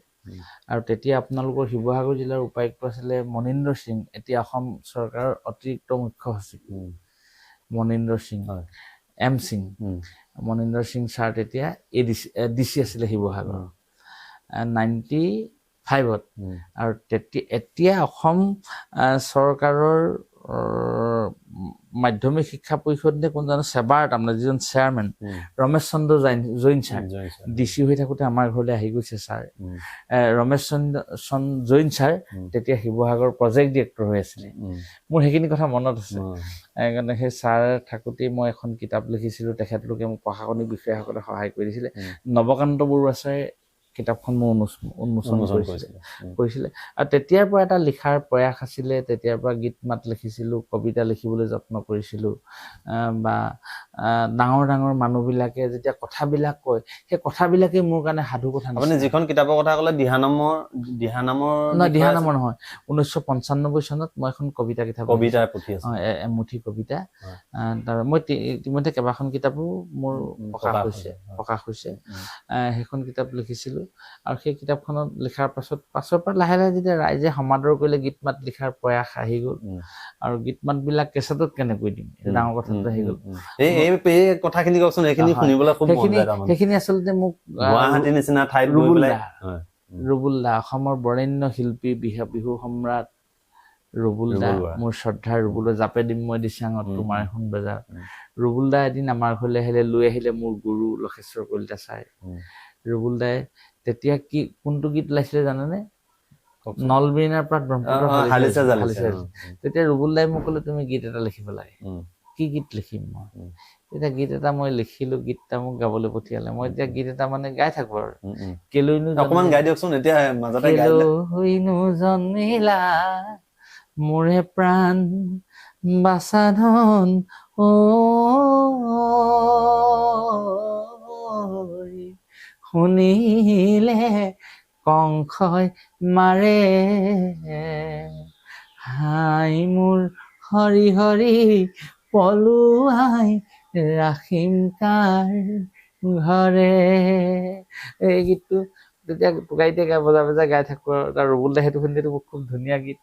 আৰু তেতিয়া আপোনালোকৰ শিৱসাগৰ জিলাৰ উপায়ুক্ত আছিলে মনীন্দ্ৰ সিং এতিয়া অসম চৰকাৰৰ অতিৰিক্ত মুখ্য সচিব মনীন্দ্ৰ সিং M সিং মনীন্দ্ৰ সিং ছাৰ তেতিয়া DC আছিলে শিৱসাগৰ 95ত আৰু এতিয়া অসম চৰকাৰৰ মাধ্যমিক শিক্ষা পৰিষদে কোন জানো সেবাৰ তাৰমানে যিজন চেয়াৰমেন ৰমেশ চন্দ্ৰ জৈন ছাৰ DC হৈ থাকোঁতে আমাৰ ঘৰলৈ আহি গৈছে ছাৰ ৰমেশ চন্দ্ৰ জৈন ছাৰ তেতিয়া শিৱসাগৰ প্ৰজেক্ট ডিৰেক্টৰ হৈ আছিলে মোৰ সেইখিনি কথা মনত আছে সেইকাৰণে সেই ছাৰ থাকোঁতেই মই এখন কিতাপ লিখিছিলোঁ তেখেতলোকে মোক প্ৰশাসনিক বিষয়াসকলে সহায় কৰি দিছিলে নৱকান্ত বৰুৱা ছাৰে কিতাপখন মই উন্মোচন কৰিছিলে। কৰিছিলে আৰু তেতিয়াৰ পৰা এটা লিখাৰ প্ৰয়াস আছিলে। তেতিয়াৰ পৰা গীত মাত লিখিছিলোঁ, কবিতা লিখিবলৈ যত্ন কৰিছিলোঁ বা ডাঙৰ ডাঙৰ মানুহবিলাকে যেতিয়া কথাবিলাক কয় সেই কথাবিলাকে মোৰ কাৰণে সাধু কথা। আপুনি যিখন কিতাপৰ কথা ক'লে দিহানামৰ নহয়, দিহানামৰ নহয়, 1995 চনত মই এখন কবিতাৰ পুথি আছে, এমুঠি কবিতা। তাৰ মই ইতিমধ্যে কেইবাখন কিতাপো মোৰ প্ৰকাশ হৈছে। সেইখন কিতাপ লিখিছিলোঁ আৰু সেই কিতাপখনত লিখাৰ পাছৰ পৰা লাহে লাহে যেতিয়া ৰাইজে সমাদৰ কৰিলে গীত মাত লিখাৰ প্ৰয়াস আহি গ'ল আৰু গীত মাতবিলাক কেছেটত কেনেকৈ দিম, ডাঙৰ কথাটো আহি গ'ল। এই কথাখিনি কওকচোন, এইখিনি শুনিবলৈ খুব মন যায়। সেইখিনি আচলতে মোক গুৱাহাটীৰ নিচিনা ঠাইত ৰুবুল দা, অসমৰ বৰেণ্য শিল্পী, বিহু সম্ৰাট ৰুবুল দা, মোৰ শ্ৰদ্ধাৰ ৰুবুল দা, জাপে দিম মই দিচাঙত তোমাৰ এখন বজাৰ। ৰুবুল দা এদিন আমাৰ ঘৰলৈ লৈ আহিলে মোৰ গুৰু লক্ষেশ্বৰ কলিতা ছাৰ। ৰুবুল দাই তেতিয়া কোনটো গীত ওলাইছিলে জানেনে? নলবিনাৰ পৰা ব্ৰহ্মপুত্ৰ। তেতিয়া ৰুবুল দাই মোক ক'লে তুমি গীত এটা লিখিব লাগে। কি গীত লিখিম মই? তেতিয়া গীত এটা মই লিখিলো, গীত এটা মোক গাবলৈ পঠিয়ালে। মই এতিয়া গীত এটা মানে গাই থাকো আৰু কেলৈনো অকমান গাই দিয়কচোন, এতিয়া মাজতে কেলৈনো জন্মিলা মোৰে প্ৰাণ বাচাধন শুনিলে কংসই মাৰে হাই মোৰ হৰি হৰি পলুৱাই ৰাখিম কাৰ ঘৰে। এই গীতটো তেতিয়া টোকাইতে বজাই গাই থাকো আৰু ৰুবুল দাই সেইটো শুনিলে মোক খুব ধুনীয়া গীত।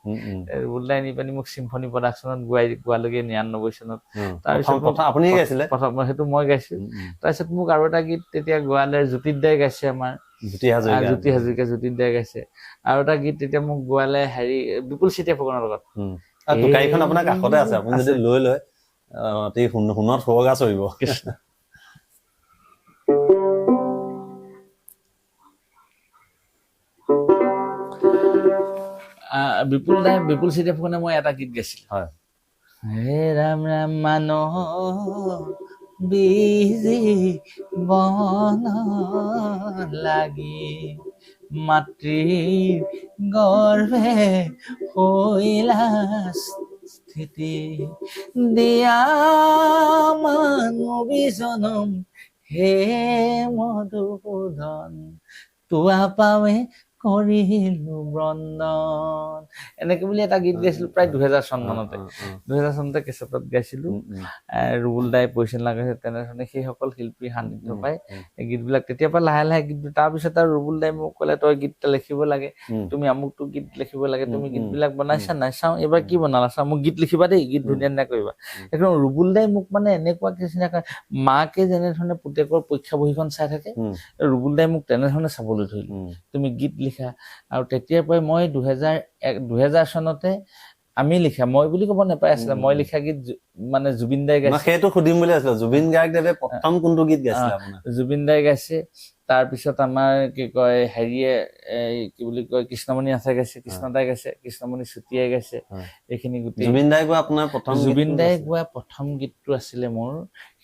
ৰুবুল দাই নি পানি মোক চিম্ফনী প্ৰডাকশ্যনত গোৱালৈকে 99 চনত। তাৰপিছত আপুনি গাইছিলে? প্ৰথম সেইটো মই গাইছো। তাৰপিছত মোক আৰু এটা গীত তেতিয়া গোৱালে জ্যোতিত দাই গাইছে, আমাৰ জ্যোতি হাজৰিকা জ্যোতিত দাই গাইছে। আৰু এটা গীত তেতিয়া মোক গোৱালে বিপুল চেতিয়া ফুকনৰ লগত। টোকাইখন আপোনাৰ কাষতে আছে, আপুনি যদি লৈ লয় অতি সোণত সুৱগা চৰিব। কৃষ্ণ। বিপুল চেতিয়া ফুকনে মই এটা গীত গাইছিলো। হে ৰাম ৰাম মানহ বিজি বন লাগি মাতৃৰ গৰ্ভে হৈলা স্থিতি দিয়া মানৱী জনম হে মধুসূদন তোৱা পাৱে কৰিলো বন্দন। এনেকে বুলি এটা গীত গাইছিলো প্ৰায় 2000 চন মানতে। 2000 চনতে কেছেটত গাইছিলো। ৰুবুল দাই পৰিচালনা কৰিছে। তেনেধৰণে সেইসকল শিল্পীৰ সান্নিধ্য পাই এই গীতবিলাক তেতিয়াৰ পৰা লাহে লাহে গীত। তাৰপিছত আৰু ৰুবুল দাই মোক ক'লে তই গীত এটা লিখিব লাগে, তুমি আমুকটো গীত লিখিব লাগে, তুমি গীতবিলাক বনাইছা নাই, চাওঁ এইবাৰ কি বনালা, চাওঁ মোক গীত লিখিবা দেই, গীত ধুনীয়া ধুনীয়া কৰিবা। একদম ৰুবুল দাই মোক মানে এনেকুৱা নিচিনা মাকে যেনেধৰণে পুতেকৰ পৰীক্ষা বহীখন চাই থাকে, ৰুবুল দাই মোক তেনেধৰণে চাবলৈ ধৰিলে, তুমি গীত লিখা। আৰু তেতিয়াৰ পৰাই মই 2000 চনতে আমি লিখা, মই বুলি ক'ব নাপাই আছিলে, মই লিখা গীত মানে জুবিন দাই গাইছে। সেইটো সুধিম বুলি আছিলে, জুবিন গাৰ্গদেৱে প্ৰথম কোনটো গীত গাইছিলে আপোনাৰ? জুবিন দাই গাইছে। তাৰপিছত আমাৰ কি কয় কি বুলি কয় কৃষ্ণমণি আছে গাইছে, কৃষ্ণদাই গাইছে, কৃষ্ণমণি চুতীয়াই গাইছে। এইখিনি গোটেই জুবিন দাই গোৱা আপোনাৰ জুবিন দাই গোৱা প্ৰথম গীতটো আছিলে মোৰ।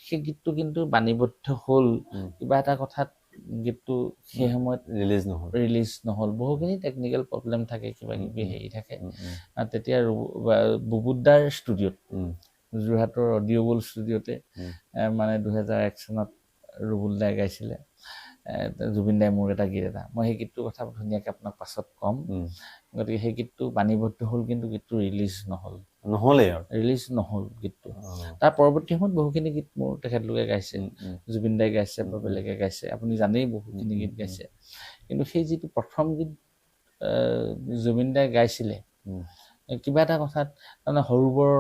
সেই গীতটো কিন্তু বাণীবদ্ধ হ'ল কিবা এটা কথাত, গীতটো সেই সময়ত ৰিলিজ নহ'ল। বহুখিনি টেকনিকেল প্ৰব্লেম থাকে, কিবা কিবি হেৰি থাকে। তেতিয়া বুবুদাৰ ষ্টুডিঅ'ত, যোৰহাটৰ অডিঅ'বল ষ্টুডিঅ'তে মানে 2001 চনত ৰুবুল দাই গাইছিলে। জুবিন দাই মোৰ এটা গীত এটা, মই সেই গীতটোৰ কথা ধুনীয়াকৈ আপোনাক পাছত ক'ম। গতিকে সেই গীতটো বাণীবদ্ধ হ'ল, কিন্তু গীতটো ৰিলিজ নহ'ল গীতটো। তাৰ পৰৱৰ্তী সময়ত বহুখিনি গীত মোৰ তেখেতলোকে গাইছে, জুবিন দাই গাইছে বা বেলেগে গাইছে, আপুনি জানেই বহুখিনি গীত গাইছে। কিন্তু সেই যিটো প্ৰথম গীত জুবিন দাই গাইছিলে, কিবা এটা কথাত তাৰমানে সৰুবৰ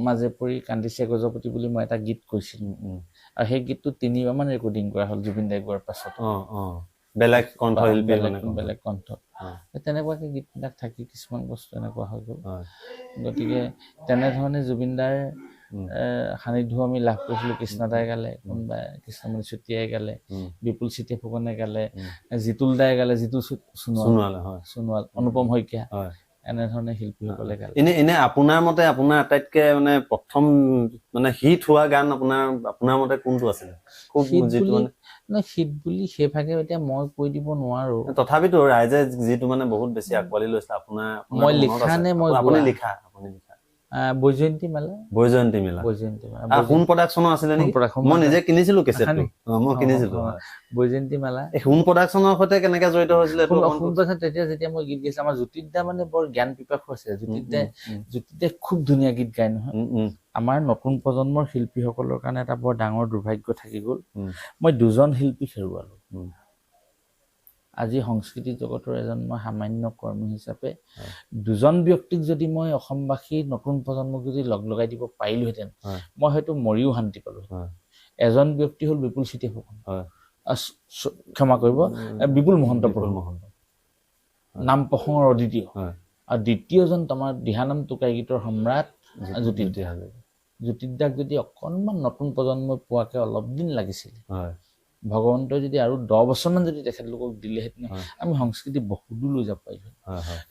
মাজে পৰি কান্দিছে গজপতি বুলি মই এটা গীত কৈছিলো, আৰু সেই গীতটো 3বাৰমান ৰেকৰ্ডিং কৰা হ'ল জুবিন দাই গোৱাৰ পাছত। বেলেগ কণ্ঠ শিল্পী, বেলেগ কণ্ঠ। তেনেকুৱাকে গীতবিলাক থাকি কিছুমান বস্তু এনেকুৱা হৈ গ'ল। গতিকে তেনেধৰণে জুবিন দাৰ সান্নিধ্য আমি লাভ কৰিছিলো। কৃষ্ণদাই গালে, কোনোবাই কৃষ্ণমণি চুতীয়াই গালে, বিপুল চেতিয়া ফুকনে গালে, জিতুল দাই গালে, জিতুল সোণোৱাল, অনুপম শইকীয়া, এনেধৰণে শিল্পীসকলে গালে। এনে আপোনাৰ মতে আপোনাৰ আটাইতকে মানে প্ৰথম মানে হিট হোৱা গান আপোনাৰ মতে কোনটো আছিলে? খুব হিট যিটো বুলি মানে হিট বুলি সেইভাগে এতিয়া মই কৈ দিব নোৱাৰো। তথাপিতো ৰাইজে যিটো মানে বহুত বেছি আঁকোৱালি লৈছিলে আপোনাৰ মই মনত লিখা আছে? নে মই আপুনি গোৱা? লিখা বৈজয়ন্তী মেলা। বৈজয়ন্তী মেলা সোণ প্ৰডাকশ্যনৰ আছিলে নেকি? মই নিজে কিনিছিলো কেছেটটো। মই কিনিছিলো। বৈজয়ন্তী মেলা এই সোণ প্ৰডাকশ্যনৰ সৈতে কেনেকে জড়িত হৈছিলে এইটো সোণ প্ৰডাকশ্যন তেতিয়া মই গীত গাইছিলো। আমাৰ জ্যোতিৰ্দা মানে বৰ জ্ঞান পিপাসু আছিলে। জ্যোতিৰ্দাই খুব ধুনীয়া গীত গায় নহয়। আমাৰ নতুন প্ৰজন্মৰ শিল্পীসকলৰ কাৰণে এটা বৰ ডাঙৰ দুৰ্ভাগ্য থাকি গ'ল। মই দুজন শিল্পী হেৰুৱালো। আজি সংস্কৃতি জগতৰ এজন মই সামান্য কৰ্মী হিচাপে দুজন ব্যক্তিক যদি মই অসমবাসী নতুন প্ৰজন্মক যদি লগাই দিব পাৰিলোহেঁতেন, মই হয়তো মৰিও শান্তি পালো। এজন ব্যক্তি হ'ল বিপুল চিতিয়া ফুকন, ক্ষমা কৰিব, বিপুল মহন্ত নাম প্ৰসংগৰ অদ্বিতীয়, আৰু দ্বিতীয়জন তোমাৰ দিহানাম টোকাই গীতৰ সম্ৰাট জ্যোতিৰ্দাক যদি অকণমান নতুন প্ৰজন্মই পোৱাকে অলপ দিন লাগিছিল, ভগৱন্তই যদি আৰু 10 বছৰমান যদি তেখেতলোকক দিলেহেঁতেন, আমি সংস্কৃতি বহুত দূৰ লৈ যাব পাৰিলো।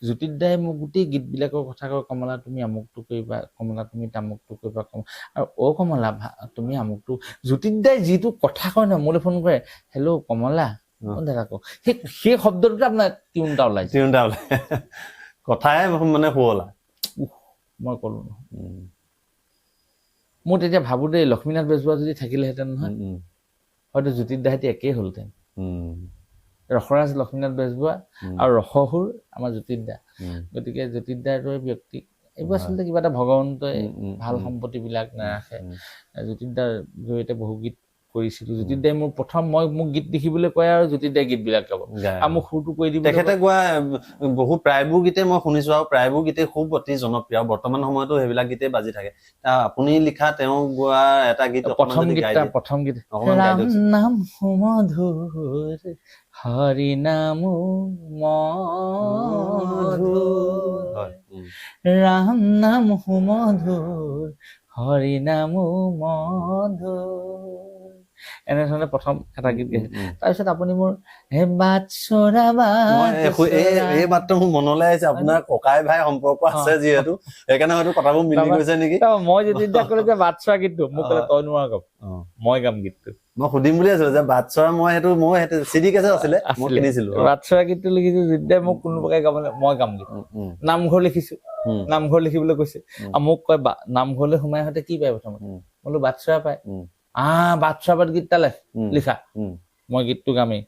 জ্যোতিৰ্দাই মোক গোটেই গীতবিলাকৰ কথা কয়, কমলা তুমি আমুকটো কৰিবা, কমলা তুমি তামুকটো কৰিবা, আৰু কমলা তুমি আমুকটো। জ্যোতিৰ্দাই যিটো কথা কয় ন, মোলৈ ফোন কৰে, হেল্ল' কমলা, দাদা কওঁ, সেই শব্দটোতে আপোনাৰ টিউন এটা ওলাই কথাই মানে শুৱলা। মই কলো নহয়, মোৰ তেতিয়া ভাবো দেই, লক্ষ্মীনাথ বেজবৰুৱা যদি থাকিলেহেঁতেন নহয়, হয়তো জ্যোতিৰ্দাহেঁতি একেই হ'লহেঁতেন। ৰসৰাজ লক্ষ্মীনাথ বেজবৰুৱা আৰু ৰসসুৰ আমাৰ জ্যোতিৰ্দা। গতিকে জ্যোতিৰ্দাৰ দৰে ব্যক্তি এইবোৰ আচলতে কিবা এটা ভগৱন্তই ভাল সম্পত্তিবিলাক নাৰাখে। জ্যোতিৰ্দাৰ জৰিয়তে বহু গীত কৰিছিলো। জ্যোতিৰ্দাই মোৰ প্ৰথম মোক গীত লিখিবলৈ কয় আৰু জ্যোতিৰ্দাই গীতবিলাক গাব আৰু মোক সুৰটো কৰি দিব। তেখেতে গোৱা বহু প্ৰায়বোৰ গীতে মই শুনিছো, আৰু প্ৰায়বোৰ গীতে খুব অতি জনপ্ৰিয়। বৰ্তমান সময়তো সেইবিলাক গীতে বাজি থাকে। আপুনি লিখা তেওঁ গোৱা এটা গীত প্ৰথম গীত ৰাম নাম সুমধুৰ হৰি নাম মধুৰ, ৰাম নাম সুমধুৰ হৰি নাম মধুৰ, এনেধৰণে প্ৰথম এটা গীত গাইছে। তাৰপিছত আপুনি মোৰ হে বাটচৰা এই মাত্ৰ মোৰ মনলৈ আহিছে, আপোনাৰ ককাই ভাই সম্পৰ্ক আছে যিহেতু, সেইকাৰণে হয়তো কথাবোৰ মিলি গৈছে নেকি। মই যেতিয়া ক'লে যে বাটচৰা গীতটো, মোক ক'লে তই নোৱাৰ গাব, মই গাম গীতটো। মই সুধিম বুলি আছিলো যে বাটচৰা, মই সেইটো চিডি কেছেট আছিলে, মই কিনিছিলো। বাটচৰা গীতটো লিখিছো, যেতিয়া মোক কোনো প্ৰকাৰে গাবলৈ, মই গাম গীত। নামঘৰ লিখিছো, নামঘৰ লিখিবলৈ কৈছে, আৰু মোক কয় নামঘৰলৈ সোমাই হওঁতে কি পায় প্ৰথমতে, বোলো বাটচৰা পায়। বাটচৰা পাত গীত এটা লিখা, মই গীতটো গামেই,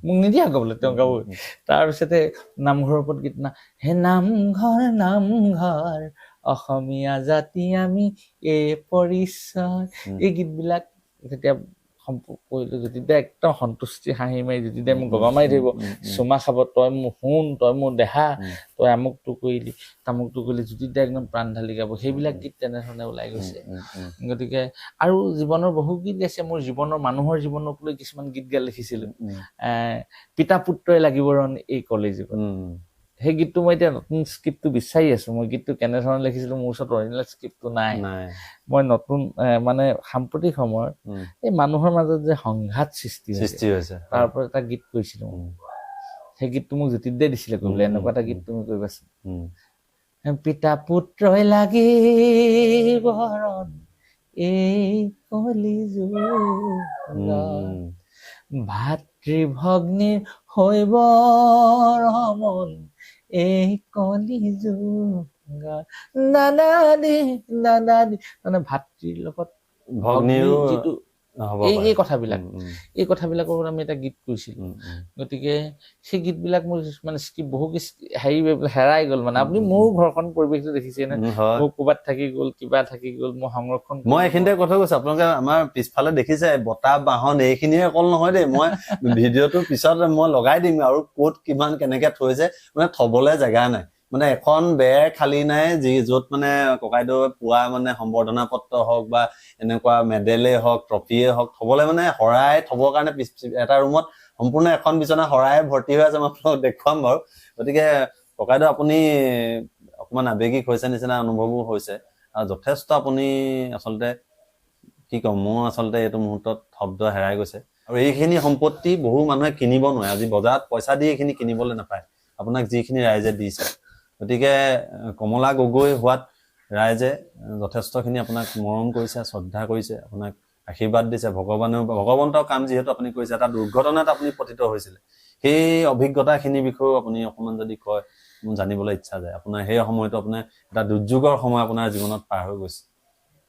মোক নিদিয়া গাবলৈ, তেওঁ গাবই। তাৰপিছতে নামঘৰৰ ওপৰত গীত হে নামঘৰ নামঘৰ অসমীয়া জাতি আমি এই পৰিচয়, এই গীতবিলাক যেতিয়া কৰিলো, জ্যোতিৰ্দাই একদম সন্তুষ্টি হাঁহি মাৰি, জ্যোতিৰ্দাই মোক গগা মাৰি ধৰিব, চুমা খাব, তই মোৰ সোণ, তই মোৰ দেহা, তই আমুকটো কৰিলি তামুকটো কৰিলি, জ্যোতিৰ্দাই একদম প্ৰাণ ঢালি গাব। সেইবিলাক গীত তেনেধৰণে ওলাই গৈছে। গতিকে আৰু জীৱনৰ বহু গীত গাইছে। মোৰ জীৱনৰ, মানুহৰ জীৱনক লৈ কিছুমান গীত গাই লিখিছিলো। পিতা পুত্ৰই লাগিব ৰণ এই কলিযুগত, সেই গীতটো মই এতিয়া নতুন স্ক্ৰিপ্টটো বিচাৰি আছো। মই গীতটো কেনেধৰণে লিখিছিলো, মোৰ ওচৰত অৰিজিনেল স্ক্ৰিপ্টটো নাই। মই নতুন মানে সাম্প্ৰতিক সময়ত এই মানুহৰ মাজত যে সংঘাত সৃষ্টি হৈছে, তাৰ ওপৰত এটা গীত কৰিছিলো। সেই গীতটো মোক জ্যোতিৰ্দাই দিছিলে কৰিবলৈ, এনেকুৱা এটা গীত তুমি কৰিবাচোন। পিতা পুত্ৰই লাগিব ৰণ এই কলিযুগত, ভাতৃ ভগ্নীৰ হৈব ৰমন এই কলিযুগত, দাদা দি মানে ভাতৃৰ লগত ভগ্নীৰ যিটো এই কথাবিলাকৰ ওপৰত আমি এটা গীত কৰিছিলো। গতিকে সেই গীতবিলাক মোৰ মানে বহু হেৰাই গ'ল। মানে আপুনি মোৰ ঘৰখন পৰিৱেশটো দেখিছে নে, মোৰ ক'ৰবাত থাকি গ'ল, কিবা থাকি গ'ল, মই সংৰক্ষণ। মই এইখিনিতে কথা কৈছো, আপোনালোকে আমাৰ পিছফালে দেখিছে বতাহ বাহন, এইখিনিয়ে অকল নহয় দেই। মই ভিডিঅ'টোৰ পিছত মই লগাই দিম, আৰু ক'ত কিমান কেনেকে থৈছে, মানে থবলৈ জেগা নাই। মানে এখন বেৰ খালী নাই, য'ত মানে ককাইদেউ পোৱা মানে সম্বৰ্ধনা পত্ৰ হওক বা এনেকুৱা মেডেলেই হওক, ট্ৰফিয়ে হওক, থবলৈ মানে শৰাই থবৰ কাৰণে এটা ৰুমত সম্পূৰ্ণ এখন বিচনা শৰাই ভৰ্তি হৈ আছে। মই আপোনাক দেখুৱাম বাৰু। গতিকে ককাইদেউ আপুনি অকমান আৱেগিক হৈছে নিচিনা অনুভৱো হৈছে, আৰু যথেষ্ট আপুনি আচলতে কি ক'ম, মোৰ আচলতে এইটো মুহূৰ্তত শব্দ হেৰাই গৈছে। আৰু এইখিনি সম্পত্তি বহু মানুহে কিনিব নোৱাৰে। আজি বজাৰত পইচা দি এইখিনি কিনিবলৈ নাপায়, আপোনাক যিখিনি ৰাইজে দিছে। গতিকে কমলা গগৈ হোৱাত ৰাইজে যথেষ্টখিনি আপোনাক মৰম কৰিছে, শ্ৰদ্ধা কৰিছে, আপোনাক আশীৰ্বাদ দিছে। ভগৱন্তৰ কাম যিহেতু আপুনি কৰিছে, এটা দুৰ্ঘটনাত আপুনি পতিত হৈছিলে, সেই অভিজ্ঞতাখিনিৰ বিষয়েও আপুনি অকণমান যদি কয়, মোৰ জানিবলৈ ইচ্ছা যায়। আপোনাৰ সেই সময়তো আপোনাৰ এটা দুৰ্যোগৰ সময় আপোনাৰ জীৱনত পাৰ হৈ গৈছে,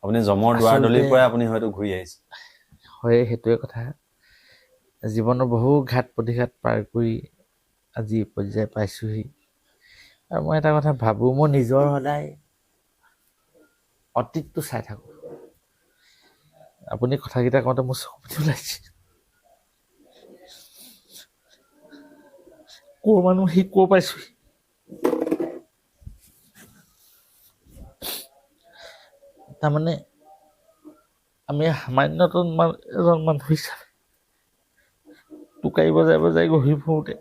আপুনি যমৰ দুৱাৰদলিৰ পৰাই আপুনি হয়তো ঘূৰি আহিছে। হয়, সেইটোৱে কথা। জীৱনৰ বহু ঘাট প্ৰতিঘাত পাৰ কৰি আজি পৰ্যায় পাইছোহি। আৰু মই এটা কথা ভাবোঁ, মই নিজৰ সদায় অতীতটো চাই থাকোঁ। আপুনি কথাকেইটা কওঁতে মোৰ চকুপানী ওলাইছে। ক'ৰ মানুহ সি ক'ৰ পাইছোহি। তাৰমানে আমি সামান্যতম এজন মানুহ হিচাপে টোকাৰি বজাই বজাই ঘূৰি ফুৰোঁতে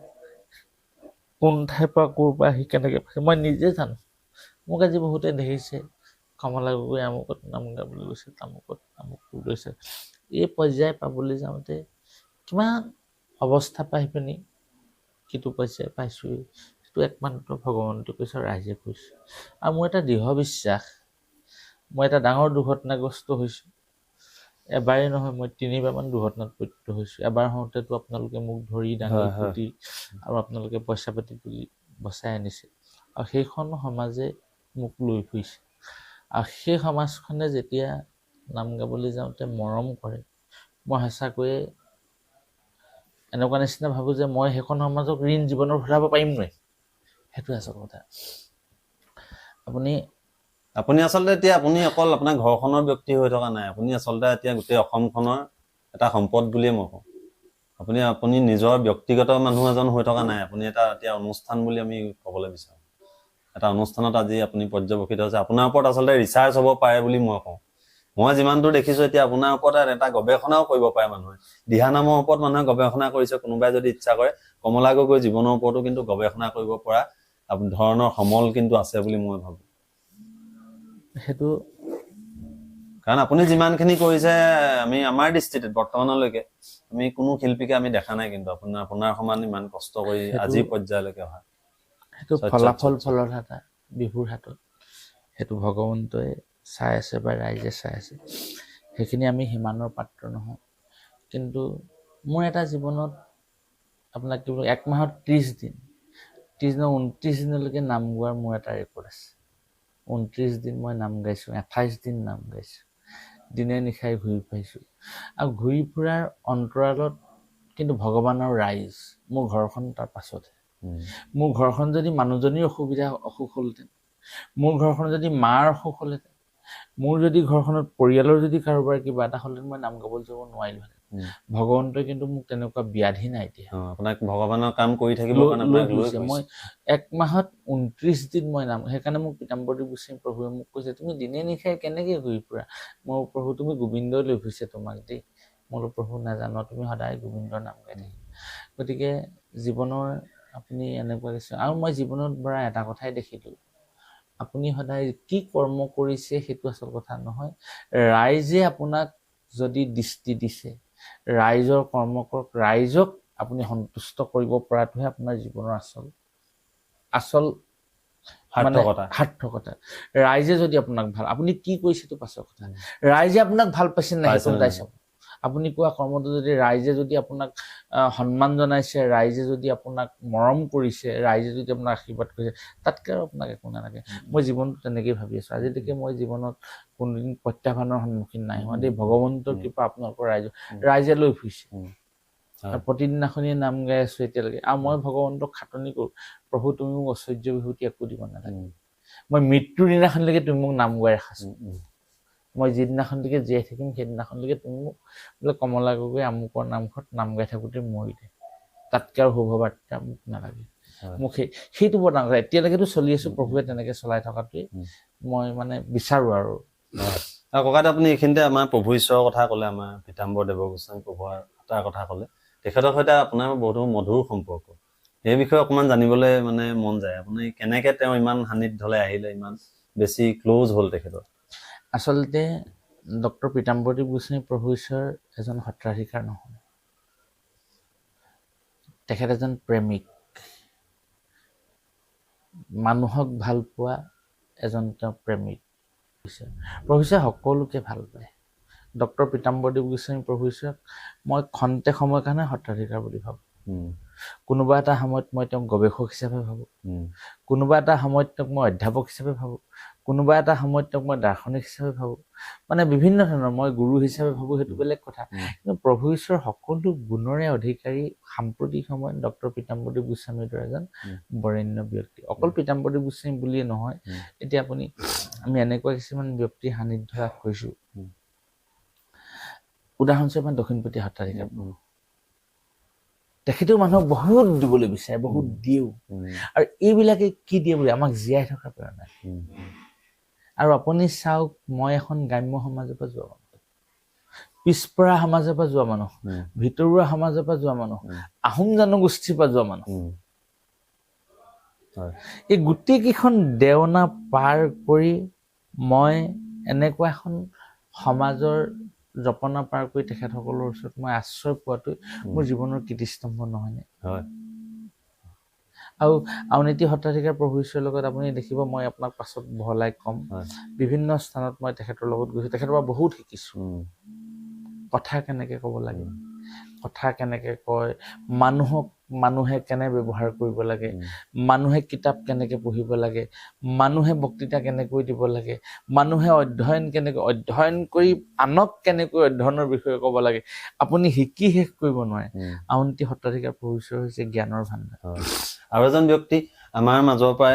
কোন ঠাইৰ পৰা ক'ৰ পৰা আহি কেনেকৈ পাইছে মই নিজে জানো। মোক আজি বহুতে দেখিছে, কমলা গগৈ আমুকত নাম গাবলৈ গৈছে, তামুকত আমুক গৈছে। এই পৰ্যায় পাবলৈ যাওঁতে কিমান অৱস্থা পাই পিনি সিটো পৰ্যায় পাইছোঁহি, সেইটো একমাত্ৰ ভগৱন্তই কৈছে, ৰাইজে কৈছে। আৰু মোৰ এটা দৃঢ় বিশ্বাস, মই এটা ডাঙৰ দুৰ্ঘটনাগ্ৰস্ত হৈছোঁ। এবাৰেই নহয়, মই 3বাৰমান দুৰ্ঘটনাত পতিত হৈছোঁ। এবাৰ হওঁতেতো আপোনালোকে মোক ধৰি দাঙি কুটি আৰু আপোনালোকে পইচা পাতি তুলি বচাই আনিছে, আৰু সেইখন সমাজে মোক লৈ ফুৰিছে। আৰু সেই সমাজখনে যেতিয়া নাম গাবলৈ যাওঁতে মৰম কৰে, মই সঁচাকৈয়ে এনেকুৱা নিচিনা ভাবোঁ যে মই সেইখন সমাজক ঋণ জীৱনৰ ঘূৰাব পাৰিম নাই, সেইটোৱে আচল কথা। আপুনি আচলতে এতিয়া আপুনি অকল আপোনাৰ ঘৰখনৰ ব্যক্তি হৈ থকা নাই, আপুনি আচলতে এতিয়া গোটেই অসমখনৰ এটা সম্পদ বুলিয়ে মই কওঁ। আপুনি নিজৰ ব্যক্তিগত মানুহ এজন হৈ থকা নাই, আপুনি এটা এতিয়া অনুষ্ঠান বুলি আমি ক'বলৈ বিচাৰোঁ। এটা অনুষ্ঠানত আজি আপুনি পৰ্যবেক্ষিত হৈছে, আপোনাৰ ওপৰত আচলতে ৰিচাৰ্চ হ'ব পাৰে বুলি মই কওঁ। মই যিমান দূৰ দেখিছোঁ, এতিয়া আপোনাৰ ওপৰত এটা গৱেষণাও কৰিব পাৰে মানুহে। দিহানামৰ ওপৰত মানুহে গৱেষণা কৰিছে, কোনোবাই যদি ইচ্ছা কৰে কমলা গগৈ জীৱনৰ ওপৰতো কিন্তু গৱেষণা কৰিব পৰা ধৰণৰ সমল কিন্তু আছে বুলি মই ভাবোঁ। সেইটো কাৰণ আপুনি যিমানখিনি কৰিছে, আমি আমাৰ দৃষ্টিত বৰ্তমানলৈকে আমি কোনো শিল্পীকে আমি দেখা নাই, কিন্তু আপোনাৰ সমান ইমান কষ্ট কৰি আজি পৰ্যায়লৈকে অহা। সেইটো ফলাফল ফলৰ হাতা বিহুৰ হাতত, সেইটো ভগৱন্তই চাই আছে বা ৰাইজে চাই আছে। সেইখিনি আমি সিমানৰ পাত্ৰ নহয়। কিন্তু মোৰ এটা জীৱনত আপোনাক কি বুলি 1 মাহত 30 দিন, 29 দিনলৈকে নাম গোৱাৰ মোৰ এটা ৰেকৰ্ড আছে। 29 দিন মই নাম গাইছোঁ, 28 দিন নাম গাইছোঁ, দিনে নিশাই ঘূৰি ফুৰিছোঁ। আৰু ঘূৰি ফুৰাৰ অন্তৰালত কিন্তু ভগৱান আৰু ৰাইজ, মোৰ ঘৰখন তাৰ পাছতহে। মোৰ ঘৰখন যদি মানুহজনীৰ অসুখ হ'লহেঁতেন, মোৰ ঘৰখন যদি মাৰ অসুখ হ'লহেঁতেন, মোৰ যদি ঘৰখনত পৰিয়ালৰ যদি কাৰোবাৰ কিবা এটা হ'লহেঁতেন, মই নাম গাবলৈ যাব নোৱাৰিলোহেঁতেন। ভগৱন্তই কিন্তু মোক তেনেকুৱা ব্যাধি নাই দিয়া। আপোনাক ভগৱানৰ কাম কৰি থাকিব কাৰণে মই 1 মাহত 29 দিন মই নাম, সেইকাৰণে মোক পীতাম্বৰদীপ গোস্বামী প্ৰভুৱে মোক কৈছে, তুমি দিনে নিশাই কেনেকে ঘূৰি ফুৰা? মই প্ৰভু, তুমি গোবিন্দই লৈ ফুৰিছে তোমাক দেই। মই প্ৰভু নাজানো, তুমি সদায় গোবিন্দৰ নাম গাই থাকিবা। গতিকে জীৱনৰ আপুনি এনেকুৱা কিছু, আৰু মই জীৱনত পৰা এটা কথাই দেখিলোঁ, আপুনি সদায় কি কৰ্ম কৰিছে সেইটো আচল কথা নহয়, ৰাইজে আপোনাক যদি দৃষ্টি দিছে, ৰাইজৰ কৰ্ম কৰক, ৰাইজক আপুনি সন্তুষ্ট কৰিব পৰাটোহে আপোনাৰ জীৱনৰ আচল সাৰ্থকতা। ৰাইজে যদি আপোনাক ভাল, আপুনি কি কৰিছে সেইটো পাছৰ কথা, ৰাইজে আপোনাক ভাল পাইছে নাই সেইটো সদায় চাব। আপুনি কোৱা কৰ্মটো যদি ৰাইজে যদি আপোনাক সন্মান জনাইছে, ৰাইজে যদি আপোনাক মৰম কৰিছে, ৰাইজে যদি আপোনাক আশীৰ্বাদ কৰিছে, তাতকৈ আৰু আপোনাক একো নালাগে। মই জীৱনটো তেনেকেই ভাবি আছোঁ। আজিলৈকে মই জীৱনত কোনোদিন প্ৰত্যাহ্বানৰ সন্মুখীন নাই হোৱা দেই। ভগৱন্তৰ কৃপা আপোনালোকৰ ৰাইজে লৈ ফুৰিছে। প্ৰতিদিনাখনিয়ে নাম গাই আছোঁ এতিয়ালৈকে। আৰু মই ভগৱন্তক খাটনি কৰোঁ, প্ৰভু তুমি মোক ঐশ্বৰ্য বিভূতি একো দিব নালাগে, মই মৃত্যুৰ দিনাখনলৈকে তুমি মোক নাম গাই ৰাখাছো। মই যিদিনাখনলৈকে জীয়াই থাকিম সেইদিনাখনলৈকে তুমি মোক বোলে কমলা গগৈ আমুকৰ নামঘৰত নাম গাই থাকোঁতে মৰি দে, তাতকৈ আৰু শুভবাৰ্তা মোক নালাগে। মোক সেইটো বৰ ডাঙৰ কথা। এতিয়ালৈকেতো চলি আছোঁ, প্ৰভুৱে তেনেকৈ চলাই থকাটোৱেই মই মানে বিচাৰোঁ আৰু। ককাইদেউ, আপুনি এইখিনিতে আমাৰ প্ৰভু ঈশ্বৰৰ কথা ক'লে, আমাৰ পীতাম্বৰ দেৱ গোস্বামী প্ৰভুৰ কথা ক'লে, তেখেতৰ সৈতে আপোনাৰ বহুতো মধুৰ সম্পৰ্ক। সেই বিষয়ে অকণমান জানিবলৈ মানে মন যায়, আপুনি কেনেকে তেওঁ ইমান সান্নিধ্যলৈ আহিলে, ইমান বেছি ক্ল'জ হ'ল তেখেতৰ? আচলতে ডক্টৰ পীতাম্বৰদীপ গোস্বামী প্ৰভু ঈশ্বৰ এজন সত্ৰাধিকাৰ নহয়, তেখেত এজন প্ৰেমিক। মানুহক ভাল পোৱা এজন তেওঁ প্ৰেমিক। প্ৰভু ঈশ্বৰে সকলোকে ভাল পায়। ডক্টৰ পীতাম্বৰদেৱ গোস্বামী প্ৰভু ঈশ্বৰক মই খন্তেক সময়ৰ কাৰণে সত্ৰাধিকাৰ বুলি ভাবোঁ। কোনোবা এটা সময়ত মই তেওঁক গৱেষক হিচাপে ভাবোঁ, কোনোবা এটা সময়ত তেওঁক মই অধ্যাপক হিচাপে ভাবোঁ, কোনোবা এটা সময়ত তেওঁক মই দাৰ্শনিক হিচাপে ভাবোঁ, মানে বিভিন্ন ধৰণৰ মই গুৰু হিচাপে ভাবোঁ, সেইটো বেলেগ কথা। কিন্তু প্ৰভু ঈশ্বৰৰ সকলো গুণৰে অধিকাৰী সাম্প্ৰতিক সময়ত ডক্টৰ পীতাম্বৰদেৱ গোস্বামীৰ দৰে এজন বৰেণ্য ব্যক্তি। অকল পীতাম্বৰদেৱ গোস্বামী বুলিয়ে নহয়, এতিয়া আপুনি আমি এনেকুৱা কিছুমান ব্যক্তিৰ সান্নিধ্য লাভ কৰিছোঁ। উদাহৰণস্বৰূপে দক্ষিণপতি সত্ৰাধিকাৰ তেখেতেও মানুহক বহুত দিবলৈ বিচাৰে, বহুত দিও, আৰু এইবিলাকে কি দিয়ে বুলি আমাক জীয়াই থকাৰ প্ৰেৰণা। আৰু আপুনি চাওক, মই এখন গ্ৰাম্য সমাজৰ পৰা যোৱা মানুহ, পিছপৰা সমাজৰ পৰা যোৱা মানুহ, ভিতৰুৱা সমাজৰ পৰা যোৱা মানুহ, আহোম জনগোষ্ঠীৰ পৰা যোৱা মানুহ, এই গোটেইকেইখন দেওনা পাৰ কৰি মই এনেকুৱা এখন সমাজৰ জপনা পাৰ কৰি তেখেতসকলৰ ওচৰত মই আশ্ৰয় পোৱাটোৱে মোৰ জীৱনৰ কীৰ্তিস্তম্ভ নহয়নে? আৰু আউনীতি সত্ৰাধিকাৰ প্ৰভু ঈশ্বৰৰ লগত আপুনি দেখিব, মই আপোনাক পাছত বহলাই ক'ম, বিভিন্ন স্থানত মই তেখেতৰ লগত গৈছোঁ, তেখেতৰ পৰা বহুত শিকিছোঁ। কথা কেনেকে ক'ব লাগে, কথা কেনেকে কয়, মানুহক মানুহে কেনে ব্যৱহাৰ কৰিব লাগে, মানুহে কিতাপ কেনেকে পঢ়িব লাগে, মানুহে বক্তৃতা কেনেকৈ দিব লাগে, মানুহে অধ্যয়ন কৰি আনক কেনেকৈ অধ্যয়নৰ বিষয়ে ক'ব লাগে, আপুনি শিকি শেষ কৰিব নোৱাৰে। আউনীতি সত্ৰাধিকাৰ প্ৰভু ঈশ্বৰ হৈছে জ্ঞানৰ ভাণ্ডাৰ। আৰু এজন ব্যক্তি আমাৰ মাজৰ পৰা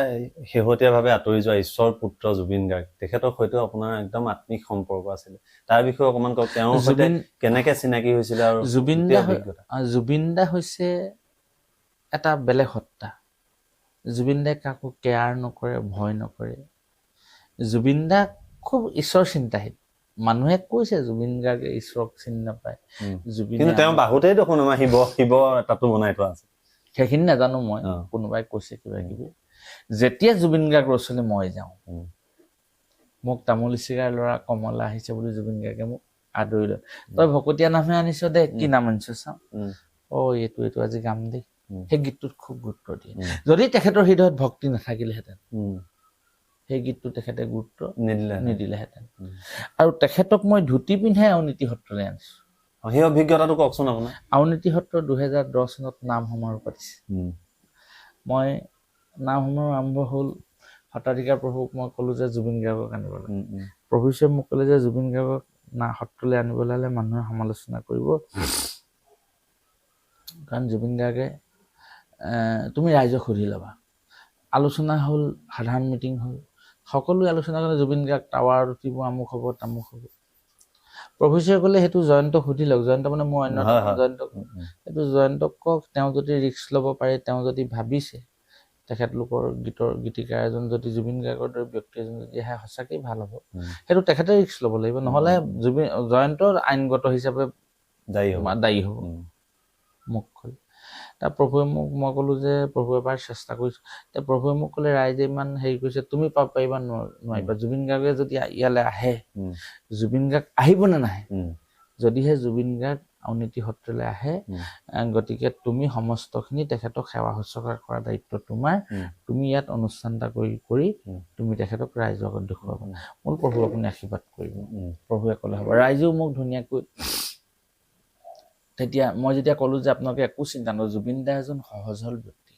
শেহতীয়াভাৱে আঁতৰি যোৱা ঈশ্বৰ পুত্ৰ জুবিন গাৰ্গ, তেখেতৰ সৈতে আপোনাৰ একদম আত্মিক সম্পৰ্ক আছিলে, তাৰ বিষয়ে অকণমান কওক। তেওঁৰ সৈতে কেনেকে চিনাকি হৈছিলে আৰু জুবিন দা হৈছে এটা বেলেগ সত্তা। জুবিন দাই কাকো কেয়াৰ নকৰে, ভয় নকৰে। জুবিন দা খুব ঈশ্বৰ চিন্তাহীন। মানুহে কৈছে জুবিন গাৰ্গে ঈশ্বৰক চিনি নাপায়, কিন্তু তেওঁ বাহুতেই দেখোন আমাৰ শিৱ তাতো বনাই থোৱা আছে। সেইখিনি নাজানো মই, কোনোবাই কৈছে কিবা কিবি। যেতিয়া জুবিন গাৰ্গ ৰচনী মই যাওঁ, মোক তামোলী চিগাৰ ল'ৰা কমলা আহিছে বুলি জুবিন গাৰ্গে মোক আদৰি লয়। তই ভকতীয়া নামহে আনিছ দে, কি নাম আনিছ চাওঁ, এইটো আজি গাম দেই। সেই গীতটোত খুব গুৰুত্ব দিয়ে। যদি তেখেতৰ হৃদয়ত ভক্তি নাথাকিলেহেঁতেন, সেই গীতটো তেখেতে গুৰুত্ব নিদিলেহেঁতেন। আৰু তেখেতক মই ধুতি পিন্ধাই আউনীতি সত্ৰলৈ আনিছো। সেই অভিজ্ঞতাটো কওকচোন আপোনাৰ। আউনীতি সত্ৰ 2010 চনত নাম সমাৰোহ পাতিছে। মই নাম সমাৰোহ আৰম্ভ হ'ল, সত্ৰাধিকাৰ প্ৰভুক মই ক'লো যে জুবিন গাৰ্গক আনিব লাগে। প্ৰভু ঈশ্বৰে মোক ক'লে যে জুবিন গাৰ্গক সত্ৰলৈ আনিবলৈ হ'লে মানুহে সমালোচনা কৰিব, কাৰণ জুবিন গাৰ্গে তুমি ৰাইজক সুধি ল'বা। আলোচনা হ'ল, সাধাৰণ মিটিং হ'ল, সকলোৱে আলোচনা কৰে জুবিন গাৰ্গ টাৱাৰত উঠিব, আমুক হ'ব তামুক হ'ব। প্ৰভু ঈশ্বৰে ক'লে সেইটো জয়ন্তক সুধি লওক। জয়ন্ত মানে মোৰ অন্য জয়ন্তক, সেইটো জয়ন্তক কওক, তেওঁ যদি ৰিস্ক ল'ব পাৰে, তেওঁ যদি ভাবিছে তেখেতলোকৰ গীতিকাৰ এজন যদি জুবিন গাৰ্গৰ দৰে ব্যক্তি এজন যদি আহে, সঁচাকেই ভাল হ'ব। সেইটো তেখেতে ৰিস্ক ল'ব লাগিব, নহ'লে জয়ন্তৰ আইনগত হিচাপে দায়ী হ'ব। মোক ক'লে, প্ৰভুৱে মোক, মই ক'লো যে প্ৰভু এবাৰ চেষ্টা কৰিছোঁ। প্ৰভুৱে মোক ক'লে ৰাইজে ইমান হেৰি কৰিছে, তুমি পাৰিবা নোৱাৰিবা। জুবিন গাৰ্গে যদি ইয়ালৈ আহে, জুবিন গাৰ্গ আহিব নে নাহে? যদিহে জুবিন গাৰ্গ আউনীতি সত্ৰলৈ আহে, গতিকে তুমি সমস্তখিনি তেখেতক সেৱা শুশ্ৰূষা কৰা দায়িত্ব তোমাৰ। তুমি ইয়াত অনুষ্ঠান এটা কৰি তুমি তেখেতক ৰাইজৰ আগত দেখুৱাবা। মোৰ প্ৰভু আপুনি আশীৰ্বাদ কৰিব। প্ৰভুৱে ক'লে হ'ব। ৰাইজেও মোক ধুনীয়াকৈ, তেতিয়া মই যেতিয়া ক'লো যে আপোনালোকে একো চিন্তা নকৰক, জুবিন দা এজন সহজ সৰল ব্যক্তি।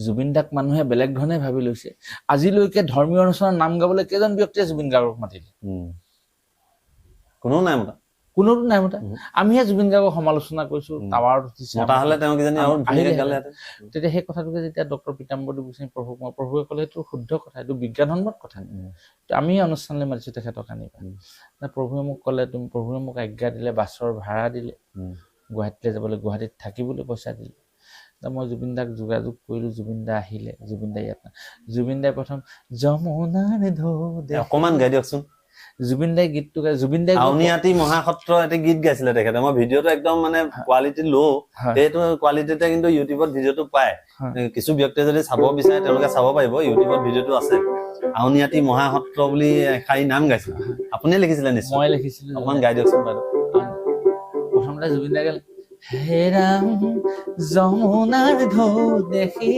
জুবিন দাক মানুহে বেলেগ ধৰণে ভাবি লৈছে। আজিলৈকে ধৰ্মীয় অনুষ্ঠানত নাম গাবলৈ কেইজন ব্যক্তিয়ে জুবিন গাৰ্গক মাতিলে? কোনো নাই মতা। কোনোতো নাই মতা। আমিহে জুবিন গাৰ্গক সমালোচনা কৰিছো, টাৱাৰত উঠিছে। তেতিয়া সেই কথাটোকে যেতিয়া ডক্টৰ পীতাম্বৰদেৱ গোস্বামী প্ৰভুৱে ক'লে সেইটো শুদ্ধ কথা, এইটো বিজ্ঞানসন্মত কথা। আমি অনুষ্ঠানলৈ মাতিছো তেখেতক আনিবা। প্ৰভুৱে মোক ক'লে, প্ৰভুৱে মোক আজ্ঞা দিলে, বাছৰ ভাড়া দিলে, গুৱাহাটীলৈ যাবলৈ, গুৱাহাটীত থাকিবলৈ পইচা দিলে। মই জুবিন দাক যোগাযোগ কৰিলো, জুবিন দা আহিলে। জুবিন দা ইয়াত, জুবিন দাই প্ৰথম যমুনাৰ ঢৌ, অকমান গাই দিয়কচোন। জুবিন দাই গীতটো গাই, জুবিন দাই আউনীআটী মহাসত্ৰ এটা গীত গাইছিলে তেখেতে। মই ভিডিঅ'টো একদম মানে কোৱালিটি ল', সেইটো কোৱালিটিতে কিন্তু ইউটিউবত ভিডিঅ'টো পায়। কিছু ব্যক্তিয়ে যদি চাব বিচাৰে তেওঁলোকে চাব পাৰিব, ইউটিউবত ভিডিঅ'টো আছে। আউনীআটী মহাসত্ৰ বুলি এষাৰি নাম গাইছিল, আপুনিয়ে লিখিছিলে নিশ্চয়? মই লিখিছিলো। অকমান গাই দিয়কচোন বাইদেউ। প্ৰথমতে জুবিন দাই গালে, হে ৰাম যমুনাৰ ঢৌ দেখি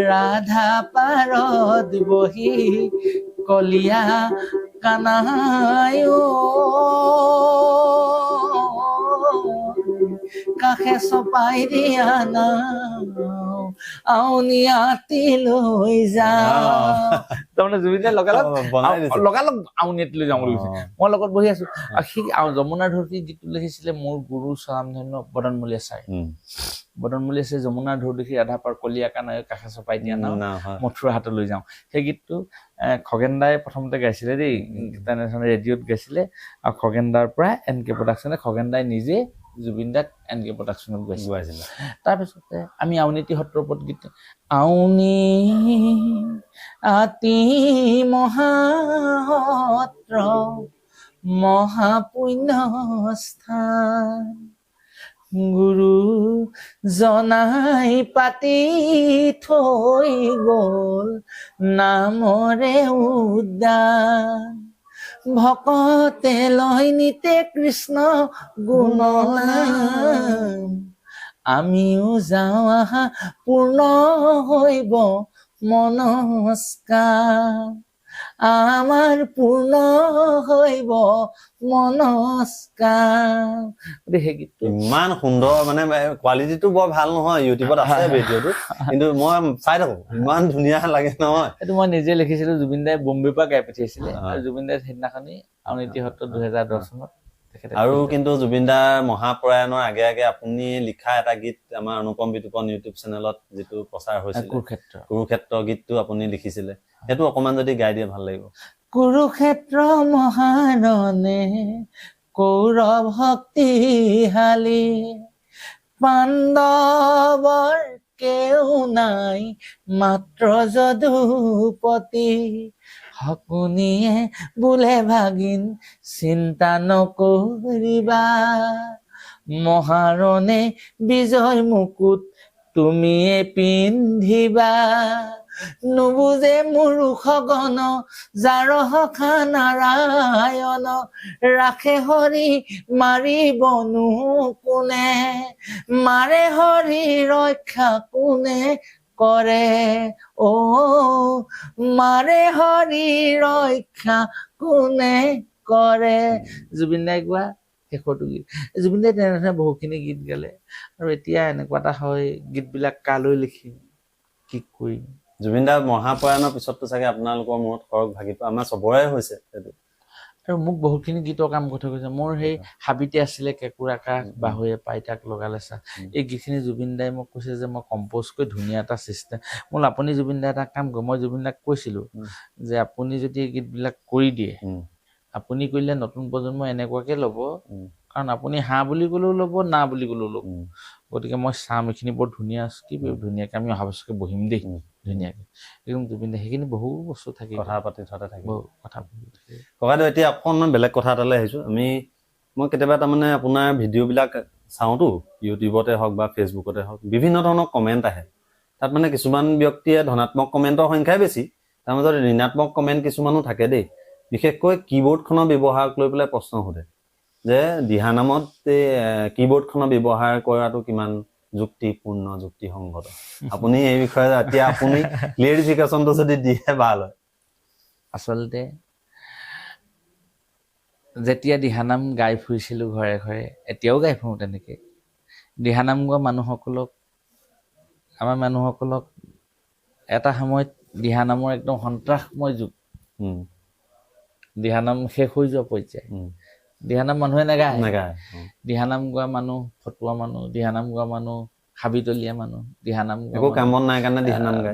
ৰাধা পাৰত বহি কলিয়া কানাই কাষে চপাই দিয়া নাও আউনি আতি লৈ যাওঁ তাৰমানে জুবিনে লগালগ আউনি আতি লৈ যাওঁ বুলি কৈছে মই লগত বহি আছো আৰু সি যমুনাৰ ঢৌ যিটো লিখিছিলে মোৰ গুৰু স্বনামধন্য বদনমলীয়া ছাৰ বদনমলীয়া ছাৰ যমুনাৰ ঢৌ দেখি ৰাধা পাৰ কলিয়া কানাই কাষে চপাই দিয়া নাও মথুৰা হাতত লৈ যাওঁ সেই গীতটো খগেন দাই প্ৰথমতে গাইছিলে দেই তেনেধৰণে ৰেডিঅ'ত গাইছিলে আৰু খগেন দাৰ পৰা NK প্ৰডাকশ্যনে খগেন দাই নিজে জুবিন দাক NK প্ৰডাকশ্যনত গাইছিলে তাৰপিছতে আমি আউনীআটী সত্ৰৰ ওপৰত গীত আউনী আতি মহাসত্ৰ মহাপুণ্য স্থান গুৰু জনাই পাতি থৈ গল নামৰে উদ্যান ভকতে লয় নিতে কৃষ্ণ গুণনাম আমিও যাওঁ আহা পূৰ্ণ হৈব মনস্কাৰ আমাৰ পূৰ্ণ হৈব মনস্কাৰ সেই গীতটো ইমান সুন্দৰ মানে কোৱালিটিটো বৰ ভাল নহয় ইউটিউবত আছে ভিডিঅ'টো কিন্তু মই চাই থাকো ইমান ধুনীয়া লাগে নহয় এইটো মই নিজে লিখিছিলো জুবিন দাই বম্বেৰ পৰা গাই পঠিয়াইছিলে আৰু জুবিন দাই সেইদিনাখনি আউনীআটী সত্ৰত 2010 চনত আৰু কিন্তু জুবিন দাৰ মহাপ্ৰয়াণৰ আগে আগে আপুনি লিখা এটা গীত আমাৰ অনুপম বিতুপন ইউটিউব চেনেলত যিটো প্ৰচাৰ হৈছিল কুৰুক্ষেত্ৰ গীতটো আপুনি লিখিছিলে সেইটো অকমান যদি গাই দিয়ে ভাল লাগিব কুৰুক্ষেত্ৰ মহাৰণে কৌৰৱ শক্তিশালী পাণ্ডৱৰ কেও নাই মাত্ৰ যদুপতি শকুনিয়ে বোলে ভাগিন চিন্তা নকৰিবা মহাৰণে বিজয় মুকুট তুমিয়ে পিন্ধিবা নুবুজে মূৰ্খ গণ যাৰ সখা নাৰায়ণ ৰাখে হৰি মাৰিবনো কোনে মাৰে হৰি ৰক্ষা কোনে কৰে অ মাৰে হৰি ৰক্ষা কোনে কৰে জুবিন দাই গোৱা শেষৰটো গীত জুবিন দাই তেনেধৰণে বহুখিনি গীত গালে আৰু এতিয়া এনেকুৱা এটা হয় গীতবিলাক কালৈ লিখিম কি কৰিম জুবিন দাৰ মহাপ্ৰয়াণৰ পিছততো চাগে আপোনালোকৰ মূৰত খৰগ ভাগিব আমাৰ চবৰে হৈছে সেইটো আৰু মোক বহুতখিনি গীতৰ কাম কৰি থৈ গৈছে মোৰ সেই হাবিতে আছিলে কেঁকুৰা কাষ বাহুৱে পাই তাক লগালে চা এই গীতখিনি জুবিন দাই মোক কৈছে যে মই কম্প'জ কৰি ধুনীয়া এটা চিষ্টেম মোৰ আপুনি জুবিন দাই এটা কাম কৰে মই জুবিন দাক কৈছিলো যে আপুনি যদি এই গীতবিলাক কৰি দিয়ে আপুনি কৰিলে নতুন প্ৰজন্ম এনেকুৱাকে ল'ব কাৰণ আপুনি হাঁ বুলি ক'লেও ল'ব না বুলি ক'লেও ল'ব গতিকে মই চাম এইখিনি বৰ ধুনীয়া কি ধুনীয়াকে আমি অহা বছৰকে বহিম দেই ধুনীয়াকে একদম জুবিন দাই সেইখিনি বহু বস্তু থাকে কথা পাতি থতে থাকিব কথা পাতি থাকে ককাইদেউ এতিয়া অকণমান বেলেগ কথা এটালৈ আহিছোঁ মই কেতিয়াবা তাৰমানে আপোনাৰ ভিডিঅ'বিলাক চাওঁতো ইউটিউবতে হওক বা ফেচবুকতে হওক বিভিন্ন ধৰণৰ কমেণ্ট আহে তাত মানে কিছুমান ব্যক্তিয়ে ধনাত্মক কমেণ্টৰ সংখ্যাই বেছি তাৰ মাজত ঋণাত্মক কমেণ্ট কিছুমানো থাকে দেই বিশেষকৈ কীবৰ্ডখনৰ ব্যৱহাৰক লৈ পেলাই প্ৰশ্ন সোধে যে দিহানামত এই কীবৰ্ডখনৰ ব্যৱহাৰ কৰাটো কিমান যুক্তিপূৰ্ণ যুক্তিসংগত আপুনি এই বিষয়ে এতিয়া আপুনি ক্লিয়াৰিফিকেশ্যনটো যদি দিয়ে ভাল হয় আচলতে যেতিয়া দিহানাম গাই ফুৰিছিলোঁ ঘৰে ঘৰে এতিয়াও গাই ফুৰোঁ তেনেকে দিহানাম গোৱা আমাৰ মানুহসকলক এটা সময়ত দিহানামৰ একদম সন্ত্ৰাসময় যুগ দিহানাম শেষ হৈ যোৱা পৰ্যায় দিহানাম মানুহে নাগায় দিহানাম গোৱা মানুহ ফটুৱা মানুহ দিহানাম গোৱা মানুহ হাবিতলীয়া মানুহ দিহানাম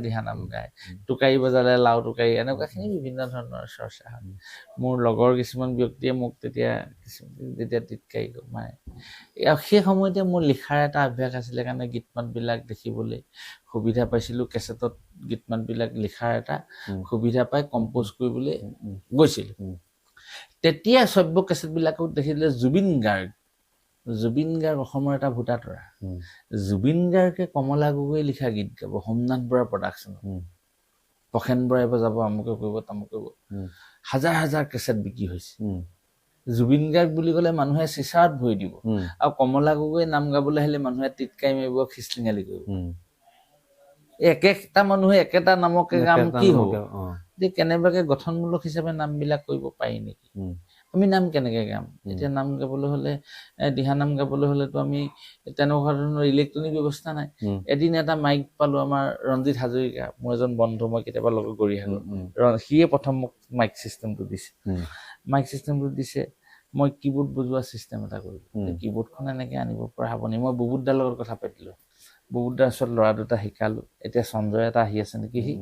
দিহানাম গায় টোকাৰি বজালে লাও টোকাৰি এনেকুৱাখিনি বিভিন্ন ধৰণৰ চৰ্চা হয় মোৰ লগৰ কিছুমান ব্যক্তিয়ে মোক তেতিয়া টিটকাৰি মানে সেই সময়তে মোৰ লিখাৰ এটা অভ্যাস আছিলে কাৰণে গীত মাতবিলাক দেখিবলৈ সুবিধা পাইছিলোঁ কেছেটত গীত মাতবিলাক লিখাৰ এটা সুবিধা পাই কম্প'জ কৰিবলৈ গৈছিলোঁ তেতিয়া সভ্য কেছেটবিলাকত দেখিলে জুবিন গাৰ্গ অসমৰ এটা ভোটা তৰা জুবিন গাৰ্গে কমলা গগৈয়ে লিখা গীত গাব হোমনাথ বৰা প্ৰডাকশ্যনত প্ৰসেন বৰাই বজাব আমুকে কৰিব তামুকে কৰিব হাজাৰ হাজাৰ কেছেট বিক্ৰী হৈছে জুবিন গাৰ্গ বুলি ক'লে মানুহে চিচাৰত ভৰি দিব আৰু কমলা গগৈ নাম গাবলৈ আহিলে মানুহে টিটকাৰি মাৰিব খিচলিঙালি কৰিব একেটা মানুহে একেটা নামকে কাম একেটা কি হ'ব নামকে, যে কেনেবাকে গঠনমূলক হিচাপে নামবিলাক কৰিব পাৰি নেকি আমি নাম কেনেকে গাম এতিয়া নাম গাবলৈ হ'লে দিহানাম গাবলৈ হ'লেতো আমি তেনেকুৱা ধৰণৰ ইলেক্ট্ৰনিক ব্যৱস্থা নাই এদিন এটা মাইক পালো আমাৰ ৰঞ্জিত হাজৰিকা মোৰ এজন বন্ধু মই কেতিয়াবা লগত গৰি থাকো সিয়ে প্ৰথম মোক মাইক চিষ্টেমটো দিছে মই কিবোৰ্ড বজোৱা চিষ্টেম এটা কৰিলো কিবোৰ্ডখন এনেকে আনিব পৰা হ'ব নি মই বুবুদাৰ লগত কথা পাতিলো বুবুদাৰ ওচৰত ল'ৰা দুটা শিকালো এতিয়া সঞ্জয় এটা আহি আছে নেকি সি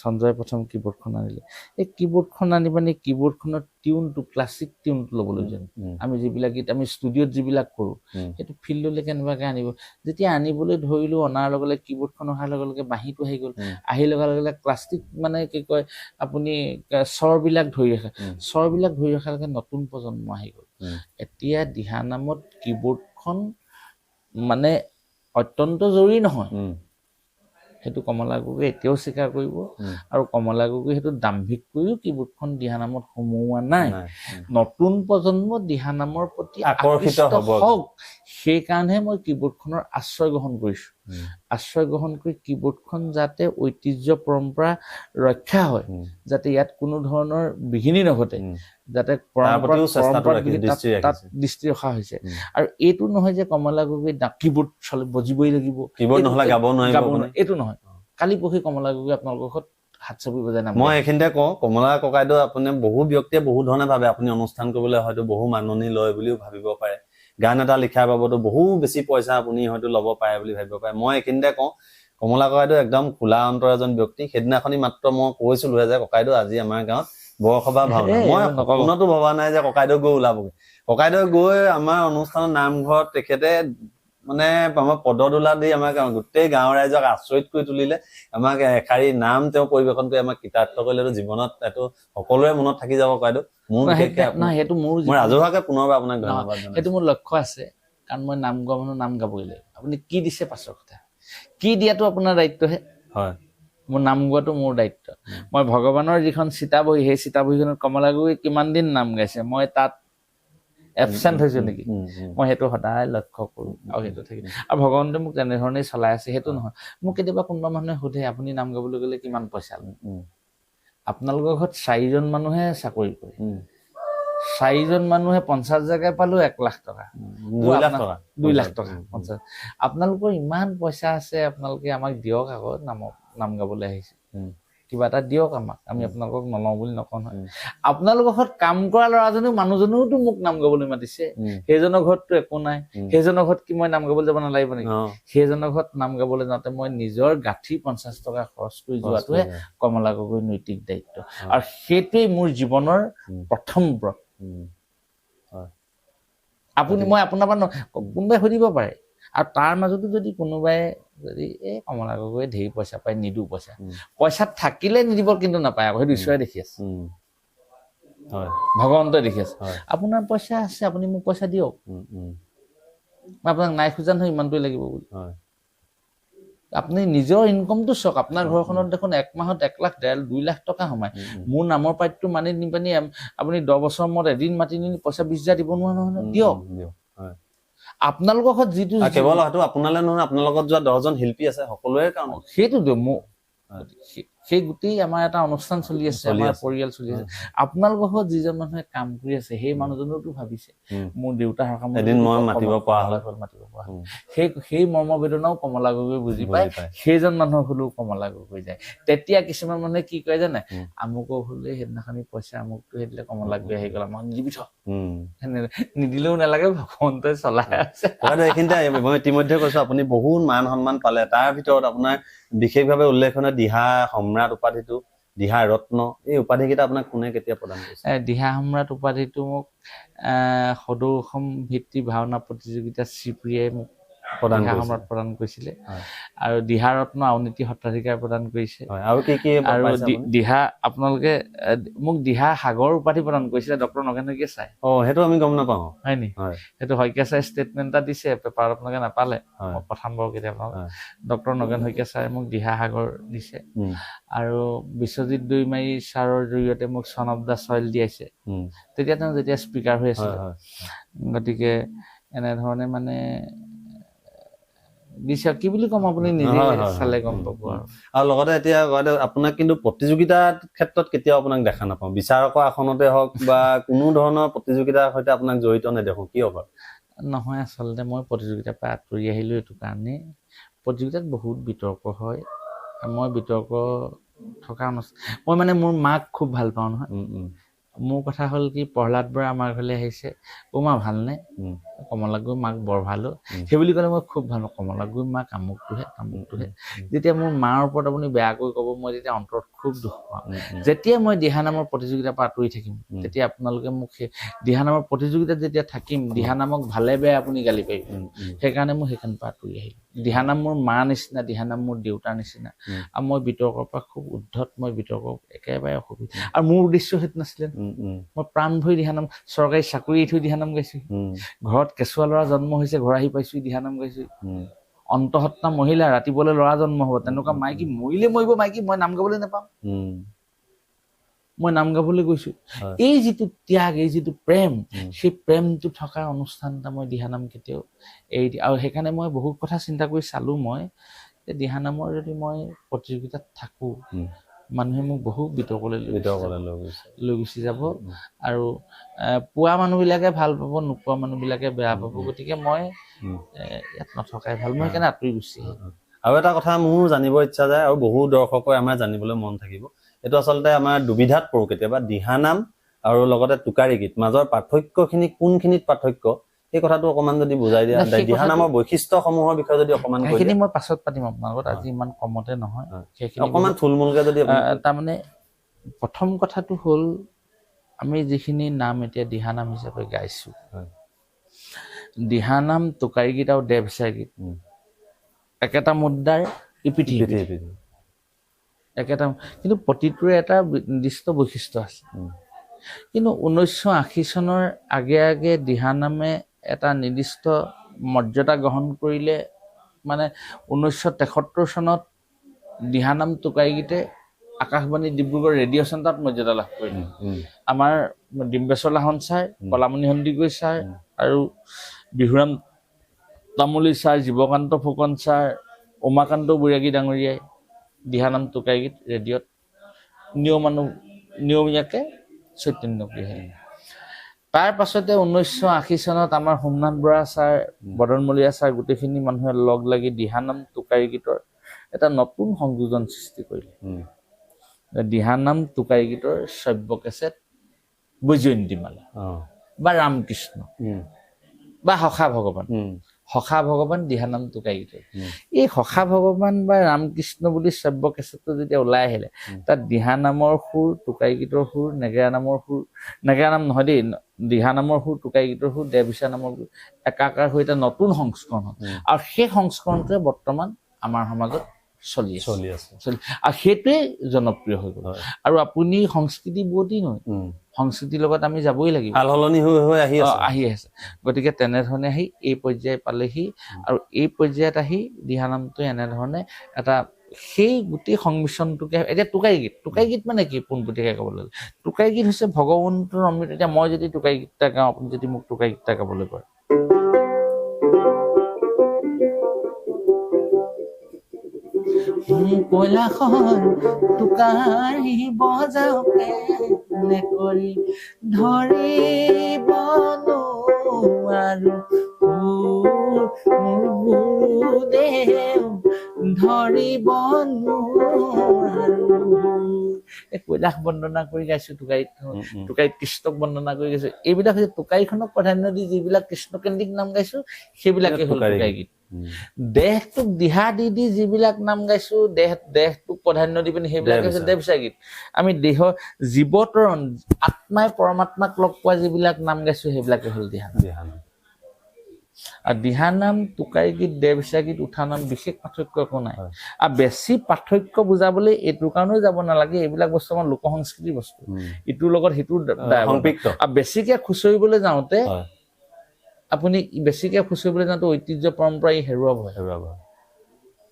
সঞ্জয়ে প্ৰথম কিবোৰ্ডখন আনিলে এই কিবোৰ্ডখন আনি পানি কিবোৰ্ডখনৰ টিউনটো ক্লাছিক টিউনটো ল'বলৈ যেন আমি যিবিলাক গীত আমি ষ্টুডিঅ'ত যিবিলাক কৰোঁ সেইটো ফিল্ডলৈ কেনেবাকৈ আনিব যেতিয়া আনিবলৈ ধৰিলো অনাৰ লগে লগে কিবোৰ্ডখন অহাৰ লগে লগে বাঁহীটো আহি গ'ল আহি লগে লগে ক্লাছিক মানে কি কয় আপুনি স্বৰবিলাক ধৰি ৰখাৰ লগে নতুন প্ৰজন্ম আহি গ'ল এতিয়া দিহানামত কিবোৰ্ডখন মানে অত্যন্ত জৰুৰী নহয় সেইটো কমলা গগৈ এতিয়াও স্বীকাৰ কৰিব আৰু কমলা গগৈ সেইটো দাম্ভিক কৰিও কিবোৰ্ডখন দিহানামত সোমোৱা নাই নতুন প্ৰজন্ম দিহানামৰ প্ৰতি আকৰ্ষিত হওক সেইকাৰণেহে মই কিবোৰ্ডখনৰ আশ্ৰয় গ্ৰহণ কৰি কিবোৰ্ডখন যাতে ঐতিহ্য পৰম্পৰা ৰক্ষা হয় যাতে ইয়াত কোনো ধৰণৰ বিঘিনি নঘটে যাতে তাত দৃষ্টি ৰখা হৈছে আৰু এইটো নহয় যে কমলা গগৈ কিবোৰ্ড বজিবই লাগিব কিবোৰ্ড নহলে গাব নোৱাৰিব এইটো নহয় কালি পৰহি কমলা গগৈ আপোনালোকৰ ঘৰত হাত চাপৰি বজাই নাম মই এইখিনিতে কওঁ কমলা ককাইদেউ আপুনি বহু ব্যক্তিয়ে বহু ধৰণে ভাবে আপুনি অনুষ্ঠান কৰিবলৈ হয়তো বহু মাননি লয় বুলিও ভাবিব পাৰে গান এটা লিখাৰ বাবতো বহু বেছি পইচা আপুনি হয়তো ল'ব পাৰে বুলি ভাবিব পাৰে মই এইখিনিতে কওঁ কমলা ককাইদেউ একদম খোলা অন্তৰ এজন ব্যক্তি সেইদিনাখনি মাত্ৰ মই কৈছিলো যে ককাইদেউ আজি আমাৰ গাঁৱত বৰসভা ভাওনা মই সপোনতো ভবা নাই যে ককাইদেউ গৈ ওলাবগৈ ককাইদেউ গৈ আমাৰ অনুষ্ঠানৰ নামঘৰত তেখেতে মানে আমাৰ পদদোলা দি আমাক গোটেই গাঁৱৰ ৰাইজক আচৰিত কৰি তুলিলে আমাক এষাৰি নাম তেওঁ পৰিৱেশন কৰি আমাক কৃতাৰ্থ কৰিলে জীৱনত এইটো সকলোৰে মনত থাকি যাব ককাইদেউ মোৰ ৰাজহুৱাকে পুনৰবাৰ আপোনাক ধন্যবাদ সেইটো মোৰ লক্ষ্য আছে কাৰণ মই নাম গোৱা মানুহ নাম গাবই লাগিব আপুনি কি দিছে পাছৰ কথা কি দিয়াটো আপোনাৰ দায়িত্বহে হয় মোৰ নাম গোৱাটো মোৰ দায়িত্ব মই ভগৱানৰ যিখন চিতা বহী সেই চিতা বহীখনত কমলা গগৈ কিমান দিন নাম গাইছে মই তাত এবচেণ্ট হৈছো নেকি মই সেইটো সদায় লক্ষ্য কৰো আৰু সেইটো থাকিল আৰু ভগৱন্তে মোক তেনেধৰণেই চলাই আছে সেইটো নহয় মোক কেতিয়াবা কোনোবা মানুহে সোধে আপুনি নাম গাবলৈ গ'লে কিমান পইচা লয় আপোনালোকৰ ঘৰত 4জন মানুহে চাকৰি কৰে 4জন মানুহে 50 জেগাই পালো 1 লাখ টকা 2 লাখ টকা 50 আপোনালোকৰ ইমান পইচা আছে আপোনালোকে আমাক দিয়ক আকৌ নাম গাবলৈ আহিছে কিবা এটা দিয়ক আমাক আমি আপোনালোকক নলওঁ বুলি নকওঁ নহয় আপোনালোকৰ ঘৰত কাম কৰা ল'ৰাজনেও মানুহজনেওতো মোক নাম গাবলৈ মাতিছে সেইজনৰ ঘৰততো একো নাই সেইজনৰ ঘৰত কি মই নাম গাবলৈ যাব নালাগিব নেকি সেইজনৰ ঘৰত নাম গাবলৈ যাওঁতে মই নিজৰ গাঁঠি 50 টকা খৰচ কৰি যোৱাটোহে কমলা গগৈৰ নৈতিক দায়িত্ব আৰু সেইটোৱেই মোৰ জীৱনৰ প্ৰথম ব্ৰত আপুনি মই আপোনাৰ পৰা কোনোবাই সুধিব পাৰে আৰু তাৰ মাজতো যদি কোনোবাই যদি কমলা গগৈ ধেৰ পইচা পাই নিদো পইচা থাকিলে নিদিব কিন্তু নাপায় আকৌ সেইটো ঈশ্বৰে দেখি আছে ভগৱন্তই দেখি আছে আপোনাৰ পইচা আছে আপুনি মোক পইচা দিয়ক মই আপোনাক নাই খোজা নহয় ইমানটোৱে লাগিব বুলি আপুনি নিজৰ ইনকমটো চাওক আপোনাৰ ঘৰখনত দেখোন 1 মাহত 1 লাখ 2 লাখ টকা সোমায় মোৰ নামৰ পাইটো মানি নি পানি আপুনি 10 বছৰ মূৰত এদিন মাতি নি পইচা 20,000 দিব নোৱাৰে নহয় দিয়ক আপোনালোকৰ ঘৰত যিটো কেৱল হয়তো আপোনালৈ নহয় আপোনাৰ লগত যোৱা 10জন শিল্পী আছে সকলোৰে কাৰণ সেইটোতো সেই গোটেই আমাৰ এটা অনুষ্ঠান চলি আছে আমাৰ পৰিয়াল চলি আছে আপোনালোকৰ ঘৰত যিজন মানুহে কাম কৰি আছে সেই মানুহজনেওতো ভাবিছে মোৰ দেউতাৰ সকামত এদিন মই মাতিব পৰা হ'ল সেই মৰ্মবেদনাও কমলা গগৈ বুজি পায় সেইজন মানুহক হলেও কমলা গগৈ যায় তেতিয়া কিছুমান মানুহে কি কয় জানে আমুকক হলে সেইদিনাখনি পইচা আমুকটো সেইদিলে কমলা গগৈ আহি গ'ল আমাক নিদিবি থ নিদিলেও নালাগে ভগৱন্তই চলাই আছে এইখিনিতে মই ইতিমধ্যে কৈছো আপুনি বহুত মান সন্মান পালে তাৰ ভিতৰত আপোনাৰ বিশেষভাৱে উল্লেখনীয় দিহা সম্ৰাট উপাধিটো দিহা ৰত্ন এই উপাধিকেইটা আপোনাক কোনে কেতিয়া প্ৰদান কৰিছে দিহা সম্ৰাট উপাধিটো মোক সদৌ অসম ভিত্তিক ভাওনা প্ৰতিযোগিতা শ্ৰীপ্ৰিয়াই মোক দিহা সম্ৰাট প্ৰদান কৰিছিলে আৰু দিহা ৰত্ন আউনীতি সত্ৰাধিকাৰ প্ৰদান কৰিছে আৰু কি কি আৰু দিহা আপোনালোকে মোক দিহা সাগৰ উপাধি প্ৰদান কৰিছিলে ডক্টৰ নগেন শইকীয়া চাই সেইটো আমি গম নাপাওঁ হয় নি সেইটো শইকীয়া চাই ষ্টেটমেণ্ট এটা দিছে পেপাৰত আপোনালোকে নাপালে পঠাম বাৰু কেতিয়াবা ডক্টৰ নগেন শইকীয়া চাই মোক দিহা সাগৰ দিছে আৰু বিশ্বজিৎ দৈমাৰী ছাৰৰ জৰিয়তে মোক সন অফ দা চইল দিয়াইছে তেতিয়া তেওঁ যেতিয়া স্পীকাৰ হৈ আছিলে গতিকে এনেধৰণে মানে দিছে কি বুলি ক'ম আপুনি নিজে হয়, হয়, চালে হয়। গম পাব আৰু আৰু লগতে এতিয়া আপোনাক কিন্তু প্ৰতিযোগিতাৰ ক্ষেত্ৰত কেতিয়াও আপোনাক দেখা নাপাওঁ বিচাৰকৰ আসনতে হওক বা কোনো ধৰণৰ প্ৰতিযোগিতাৰ সৈতে আপোনাক জড়িত নেদেখোঁ কিয় বাৰু নহয় আচলতে মই প্ৰতিযোগিতাৰ পৰা আঁতৰি আহিলোঁ এইটো কাৰণে প্ৰতিযোগিতাত বহুত বিতৰ্ক হয় আৰু মই বিতৰ্ক থকা মই মানে মোৰ মাক খুব ভাল পাওঁ নহয় মোৰ কথা হ'ল কি প্ৰহ্লাদ বৰা আমাৰ ঘৰলৈ আহিছে মা ভালনে কমলাগুৰি মাক বৰ ভালো সেই বুলি ক'লে মই খুব ভাল পাওঁ কমলাগুৰি মাক আমুকটোহে যেতিয়া মোৰ মাৰ ওপৰত আপুনি বেয়াকৈ ক'ব মই তেতিয়া অন্তৰত খুব দুখ পাওঁ যেতিয়া মই দিহানামৰ প্ৰতিযোগিতাৰ পৰা আঁতৰি থাকিম তেতিয়া আপোনালোকে মোক সেই দিহানামৰ প্ৰতিযোগিতাত যেতিয়া থাকিম দিহানামক ভালে বেয়া আপুনি গালি পাৰিব সেইকাৰণে মই সেইখন পৰা আঁতৰি আহিলোঁ দিহানাম মোৰ মাৰ নিচিনা দিহানাম মোৰ দেউতাৰ নিচিনা আৰু মই বিতৰ্কৰ পৰা খুব উদ্ধত মই বিতৰ্ক একেবাৰে অসুবিধা আৰু মোৰ উদ্দেশ্য সেইটো নাছিলে মই প্ৰাণ ভৰি দিহানাম চৰকাৰী চাকৰি এৰি থৈ দিহানাম গাইছো ঘৰত কেঁচুৱা ল'ৰা জন্ম হৈছে ঘৰ আহি পাইছো দিহানাম গাইছো অন্তঃসত্ত্বা মহিলা ৰাতিপুৱালৈ ল'ৰা জন্ম হ'ব তেনেকুৱা মাইকী মৰিলে মৰিব মাইকী মই নাম গাবলৈ নাপাম মই নাম গাবলৈ গৈছো এই যিটো ত্যাগ এই যিটো প্ৰেম সেই প্ৰেমটো থকা অনুষ্ঠান এটা মই দিহানাম কেতিয়াও এৰি আৰু সেইকাৰণে মই বহুত কথা চিন্তা কৰি চালো মই যে দিহানামৰ যদি মই প্ৰতিযোগিতাত থাকো মানুহে মোক বহুত বিতৰ্কলৈ লৈ গুচি যাব আৰু পোৱা মানুহবিলাকে ভাল পাব নোপোৱা মানুহবিলাকে বেয়া পাব গতিকে মই ইয়াত নথকাই ভাল মই সেইকাৰণে আঁতৰি গুচি আহিলোঁ আৰু এটা কথা মোৰ জানিব ইচ্ছা যায় আৰু বহু দৰ্শকৰ আমাৰ জানিবলৈ মন থাকিব এইটো আচলতে আমাৰ দুবিধাত পৰো কেতিয়াবা দিহানাম আৰু লগতে টোকাৰী গীত মাজৰ পাৰ্থক্যখিনি কোনখিনিত পাৰ্থক্য এই কথাটো অকমান যদি বুজাই দিয়া দিহানামৰ বৈশিষ্ট্যসমূহৰ বিষয়ে যদি অকমান কৈ সেইখিনি মই পাছত পাতিম আপোনাৰ লগত আজি ইমান কমতে নহয় সেইখিনি অকমান থুলমূলকে যদি তাৰমানে প্ৰথম কথাটো হ'ল আমি যিখিনি নাম এতিয়া দিহানাম হিচাপে গাইছো দিহানাম টোকাৰী গীত আৰু দেৱচাৰ গীত একেটা মুদ্ৰাৰ ইপিঠি একেটা কিন্তু প্ৰতিটোৰে এটা নিৰ্দিষ্ট বৈশিষ্ট্য আছে কিন্তু 1980 চনৰ আগে আগে দিহানামে এটা নিৰ্দিষ্ট মৰ্যাদা গ্ৰহণ কৰিলে মানে 1973 চনত দিহানাম টোকাৰী গীতে আকাশবাণী ডিব্ৰুগড় ৰেডিঅ' চেণ্টাৰত মৰ্যাদা লাভ কৰিলে আমাৰ ডিম্বেশ্বৰ লাহন ছাৰ কলামণি সন্দিকৈ ছাৰ আৰু বিহুৰাম তামুলী ছাৰ জীৱকান্ত ফুকন ছাৰ উমাকান্ত বৈৰাগী ডাঙৰীয়াই দিহানাম টোকাৰী গীত ৰেডিঅ'ত নিয়মীয়াকৈ চৈতন্য কঢ়িয়ালে তাৰ পাছতে 1980 চনত আমাৰ সোমনাথ বৰা ছাৰ বদন মলীয়া ছাৰ গোটেইখিনি মানুহে লগ লাগি দিহানাম টোকাৰী গীতৰ এটা নতুন সংযোজন সৃষ্টি কৰিলে দিহানাম টোকাৰী গীতৰ শ্ৰব্য কেছেট বৈজয়ন্তীমালা বা ৰামকৃষ্ণ বা সখা ভগৱান দিহানাম টোকাৰী গীতৰ এই সখা ভগৱান বা ৰামকৃষ্ণ বুলি শ্ৰব্য কেছেটটো যেতিয়া ওলাই আহিলে তাত দিহানামৰ সুৰ টোকাৰী গীতৰ সুৰ নেগেৰা নাম নহয় দেই দিহানামৰ সুৰ টোকাৰী গীতৰ সুৰ দেৱবিচা নামৰ সুৰ একাকাৰ হৈ এটা নতুন সংস্কৰণ হ'ল আৰু সেই সংস্কৰণটোৱে বৰ্তমান আমাৰ সমাজত চলি আছে আৰু সেইটোৱে জনপ্ৰিয় হৈ গ'ল আৰু আপুনি সংস্কৃতি বুৱতী নহয় সংস্কৃতিৰ লগত আমি যাবই লাগিব সালসলনি হৈ আহি আছে গতিকে তেনেধৰণে আহি এই পৰ্যায় পালেহি আৰু এই পৰ্যায়ত আহি দিহানামটো এনেধৰণে এটা সেই গোটেই সংমিশ্ৰণটোকে এতিয়া টোকাৰী গীত মানে কি পোনপটীয়াকৈ ক'বলৈ গ'লে টোকাৰী গীত হৈছে ভগৱন্তৰ অমৃত এতিয়া মই যদি টোকাৰী গীত এটা গাওঁ আপুনি যদি মোক টোকাৰী গীত এটা গাবলৈ কয় কৈলাশৰ টোকাৰী বজাওকে কৰি ধৰিব নোৱাৰো মোৰ গুৰুদেৱ ধৰিব নোৱাৰো কৈলাশ বন্দনা কৰি গাইছো টোকাৰীত কৃষ্ণক বন্দনা কৰি গাইছো এইবিলাক হৈছে টোকাৰীখনক প্ৰাধান্য দি যিবিলাক কৃষ্ণকেন্দ্ৰিক নাম গাইছো সেইবিলাকে হ'ল টোকাৰী গীত দেহটোক দিহা দি যিবিলাক নাম গাইছো দেহটোক প্ৰাধান্য দি পিনে সেইবিলাক হৈছে দেৱচাৰ গীত আমি দেহৰ জীৱতৰণ আত্মাই পৰমাত্মাক লগ পোৱা যিবিলাক নাম গাইছো সেইবিলাকে হ'ল দিহানাম আৰু দিহানাম টোকাৰী গীত দেৱচাৰ গীত উঠা নাম বিশেষ পাৰ্থক্য একো নাই আৰু বেছি পাৰ্থক্য বুজাবলৈ এইটোৰ কাৰণেও যাব নালাগে এইবিলাক বস্তু আমাৰ লোক সংস্কৃতিৰ বস্তু ইটোৰ লগত সিটোৰ আৰু বেছিকে খুচৰিবলৈ যাওঁতে আপুনি বেছিকে খুচৰিবলৈ যাওঁতে ঐতিহ্য পৰম্পৰা হেৰুৱাব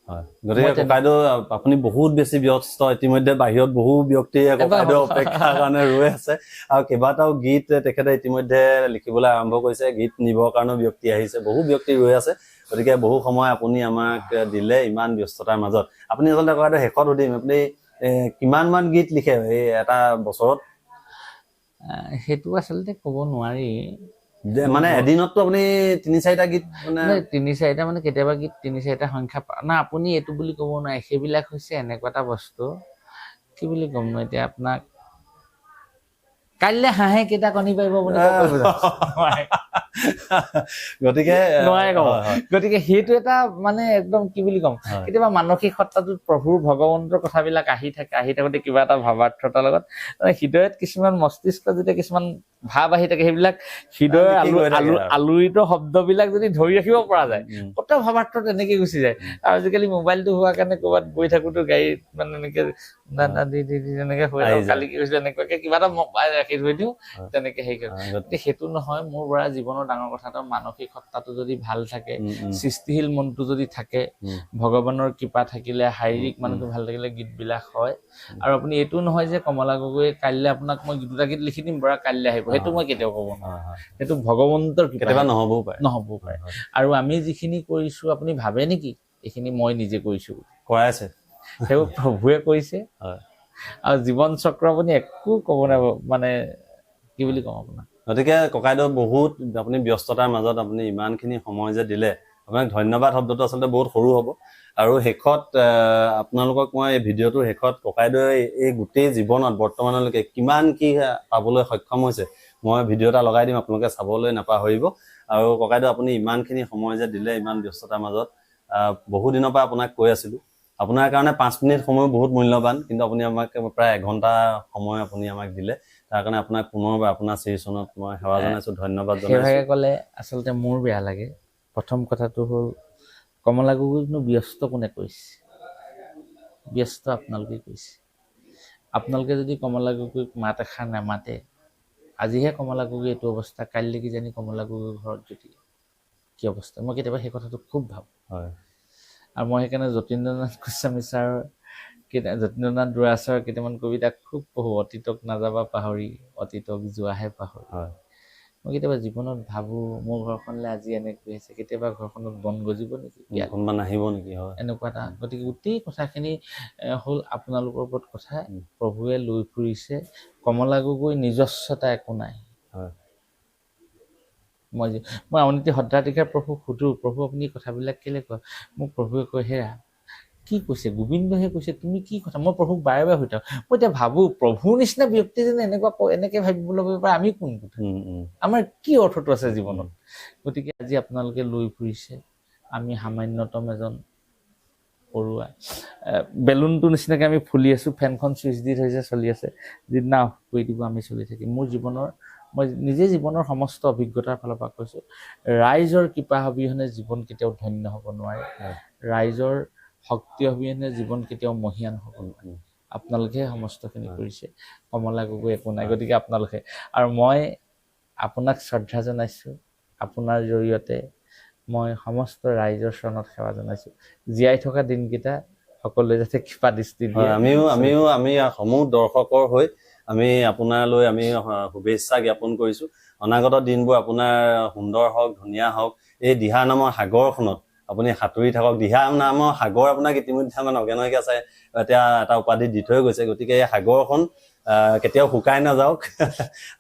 হয় গতিকে ককাইদেউ আপুনি বহুত বেছি ব্যস্ত ইতিমধ্যে বাহিৰত বহু ব্যক্তিয়ে ককাইদেউ অপেক্ষাৰ কাৰণে ৰৈ আছে আৰু কেইবাটাও গীত তেখেতে ইতিমধ্যে লিখিবলৈ আৰম্ভ কৰিছে গীত নিবৰ কাৰণেও ব্যক্তি আহিছে বহু ব্যক্তি ৰৈ আছে গতিকে বহু সময় আপুনি আমাক দিলে ইমান ব্যস্ততাৰ মাজত আপুনি আচলতে ককাইদেউ শেষত সুধিম আপুনি কিমান মান গীত লিখে এই এটা বছৰত সেইটো আচলতে ক'ব নোৱাৰি মানে এদিনততো আপুনি 3-4টা গীত মানে 3-4টা মানে কেতিয়াবা গীত 3-4টা সংখ্যা না আপুনি এইটো বুলি ক'ব নোৱাৰে সেইবিলাক হৈছে এনেকুৱা এটা বস্তু কি বুলি ক'ম মই এতিয়া আপোনাক কাইলৈ হাঁহে কেইটা কণী পাৰিব বুলি গতিকে নোৱাৰে ক'ব গতিকে সেইটো এটা মানে একদম কি বুলি ক'ম কেতিয়াবা মানসিক সত্তাটোত প্ৰভুৰ ভগৱন্তৰ কথাবিলাক আহি থাকোঁতে কিবা এটা ভাৱাৰ্থতাৰ লগত হৃদয়ত কিছুমান মস্তিষ্কত যেতিয়া কিছুমান ভাৱ আহি থাকে সেইবিলাক হৃদয়ৰ আলোড়িত শব্দবিলাক যদি ধৰি ৰাখিব পৰা যায় কত ভাৱাৰ্থ তেনেকে গুচি যায় আৰু আজিকালি মোবাইলটো হোৱাৰ কাৰণে ক'ৰবাত গৈ থাকোঁতে গাড়ীত মানে এনেকে তেনেকে হৈ কালি কি হৈছিলে এনেকুৱাকে কিবা এটা মোবাইল ৰাখি থৈ দিওঁ তেনেকে হেৰি কৰে সেইটো নহয় মোৰ পৰা জীৱনৰ ডাঙৰ কথা এটা মানসিক সত্তাটো যদি ভাল থাকে সৃষ্টিশীল মনটো যদি থাকে ভগৱানৰ কৃপা থাকিলে শাৰীৰিক মানুহটো ভাল থাকিলে গীতবিলাক হয় আৰু আপুনি এইটো নহয় যে কমলা গগৈয়ে কাইলৈ আপোনাক মই দুটা গীত লিখি দিম পৰা কাইলৈ আহিব সেইটো মই কেতিয়াও ক'ব নোৱাৰো সেইটো ভগৱন্তৰ কৃপা নহ'বও পাৰে আৰু আমি যিখিনি কৰিছো আপুনি ভাবে নেকি এইখিনি মই নিজে কৰিছো কৰাই আছে সেইবোৰ প্ৰভুৱে কৰিছে আৰু জীৱন চক্ৰ আপুনি একো ক'ব নাই মানে কি বুলি ক'ম আপোনাক গতিকে ককাইদেউ বহুত আপুনি ব্যস্ততাৰ মাজত আপুনি ইমানখিনি সময় যে দিলে আপোনাক ধন্যবাদ শব্দটো আচলতে বহুত সৰু হ'ব আৰু শেষত আপোনালোকক মই এই ভিডিঅ'টোৰ শেষত ককাইদেৱে এই গোটেই জীৱনত বৰ্তমানলৈকে কিমান কি পাবলৈ সক্ষম হৈছে মই ভিডিঅ' এটা লগাই দিম আপোনালোকে চাবলৈ নাপাহৰিব আৰু ককাইদেউ আপুনি ইমানখিনি সময় যে দিলে ইমান ব্যস্ততাৰ মাজত বহু দিনৰ পৰা আপোনাক কৈ আছিলোঁ আপোনাৰ কাৰণে 5 মিনিট সময় বহুত মূল্যৱান কিন্তু আপুনি আমাক প্ৰায় 1 ঘণ্টা সময় আপুনি আমাক দিলে তাৰ কাৰণে আপোনাক পুনৰবাৰ আপোনাৰ শ্ৰীচৰণত মই সেৱা জনাইছোঁ ধন্যবাদ জনাইছোঁ ক'লে আচলতে মোৰ বেয়া লাগে প্ৰথম কথাটো হ'ল কমলা গগৈকনো ব্যস্ত কোনে কৰিছে ব্যস্ত আপোনালোকে কৰিছে আপোনালোকে যদি কমলা গগৈক মাত এষাৰ নামাতে আজিহে কমলা গগৈ এইটো অৱস্থা কাইলৈ কিজানি কমলা গগৈৰ ঘৰত যদি কি অৱস্থা মই কেতিয়াবা সেই কথাটো খুব ভাবোঁ হয় আৰু মই সেইকাৰণে যতীন্দ্ৰনাথ গোস্বামী ছাৰৰ যতীন্দ্ৰনাথ দুৱৰা ছাৰৰ কেইটামান কবিতা খুব পঢ়োঁ অতীতক নাযাবা পাহৰি অতীতক যোৱাহে পাহৰি মই কেতিয়াবা জীৱনত ভাবোঁ মোৰ ঘৰখনলৈ আজি এনেকৈ হৈছে কেতিয়াবা ঘৰখনত বন গজিব নেকি কোনোবা নাহিব নেকি এনেকুৱা এটা গতিকে গোটেই কথাখিনি হ'ল আপোনালোকৰ ওপৰত কথা প্ৰভুৱে লৈ ফুৰিছে কমলা গগৈ নিজস্বতা একো নাই মই অৱনীতি সদ্ৰাধিকাৰ প্ৰভুক সুধোঁ প্ৰভু আপুনি কথাবিলাক কেলে কয় মোক প্ৰভুৱে কয় হেৰা কি কৈছে গোবিন্দহে কৈছে তুমি কি কথা মই প্ৰভুক বাৰে বাৰে হৈ থাকোঁ মই এতিয়া ভাবোঁ প্ৰভুৰ নিচিনা ব্যক্তি যেনে এনেকৈ ভাবিব ল'ব পাৰে আমি কোন কথা আমাৰ কি অৰ্থটো আছে জীৱনত গতিকে আজি আপোনালোকে লৈ ফুৰিছে আমি সামান্যতম এজন পৰুৱা বেলুনটো নিচিনাকৈ আমি ফুলি আছোঁ ফেনখন চুইচ দি থৈছে চলি আছে যিদিনা অফ কৰি দিব আমি চলি থাকিম মোৰ জীৱনৰ মই নিজে জীৱনৰ সমস্ত অভিজ্ঞতাৰ ফালৰ পৰা কৈছোঁ ৰাইজৰ কৃপা অবিহনে জীৱন কেতিয়াও ধন্য হ'ব নোৱাৰে ৰাইজৰ শক্তি অবিহনে জীৱন কেতিয়াও মহিয়ান হ'ব নোৱাৰে আপোনালোকে সমস্তখিনি কৰিছে কমলা গগৈ একো নাই গতিকে আপোনালোকে আৰু মই আপোনাক শ্ৰদ্ধা জনাইছোঁ আপোনাৰ জৰিয়তে মই সমস্ত ৰাইজৰ চৰণত সেৱা জনাইছোঁ জীয়াই থকা দিনকেইটা সকলোৱে যাতে কৃপা দৃষ্টি দিয়ে আমি সমূহ দৰ্শকৰ হৈ আমি আপোনালৈ আমি শুভেচ্ছা জ্ঞাপন কৰিছোঁ অনাগত দিনবোৰ আপোনাৰ সুন্দৰ হওক ধুনীয়া হওক এই দিহা নামৰ সাগৰখনত আপুনি সাঁতুৰি থাকক দিহা নামৰ সাগৰ আপোনাক ইতিমধ্যে মানে অজ্ঞানকে আছে এতিয়া এটা উপাধি দি থৈ গৈছে গতিকে এই সাগৰখন কেতিয়াও শুকাই নাযাওক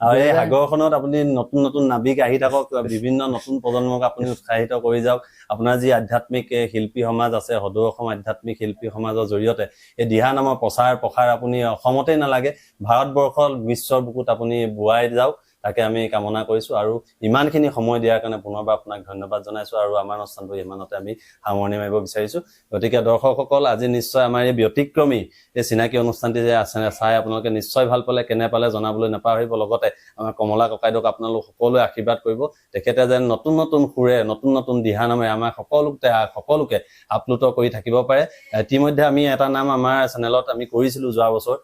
আৰু এই সাগৰখনত আপুনি নতুন নতুন নাবিক আহি থাকক বিভিন্ন নতুন প্ৰজন্মক আপুনি উৎসাহিত কৰি যাওক আপোনাৰ যি আধ্যাত্মিক শিল্পী সমাজ আছে সদৌ অসম আধ্যাত্মিক শিল্পী সমাজৰ জৰিয়তে এই দিহা নামৰ প্ৰসাৰ আপুনি অসমতেই নালাগে ভাৰতবৰ্ষৰ বিশ্বৰ বুকুত আপুনি বোৱাই যাওক তাকে আমি কামনা কৰিছোঁ আৰু ইমানখিনি সময় দিয়াৰ কাৰণে পুনৰবাৰ আপোনাক ধন্যবাদ জনাইছোঁ আৰু আমাৰ অনুষ্ঠানটো ইমানতে আমি সামৰণি মাৰিব বিচাৰিছোঁ গতিকে দৰ্শকসকল আজি নিশ্চয় আমাৰ এই ব্যতিক্ৰমী এই চিনাকি অনুষ্ঠানটি যে আছে চাই আপোনালোকে নিশ্চয় ভাল পালে কেনে পালে জনাবলৈ নাপাহৰিব লগতে আমাৰ কমলা ককাইদেউক আপোনালোক সকলোৱে আশীৰ্বাদ কৰিব তেখেতে যেন নতুন নতুন সুৰে নতুন নতুন দিহা নামে আমাৰ সকলোকে আপ্লুত কৰি থাকিব পাৰে ইতিমধ্যে আমি এটা নাম আমাৰ চেনেলত আমি কৰিছিলোঁ যোৱা বছৰ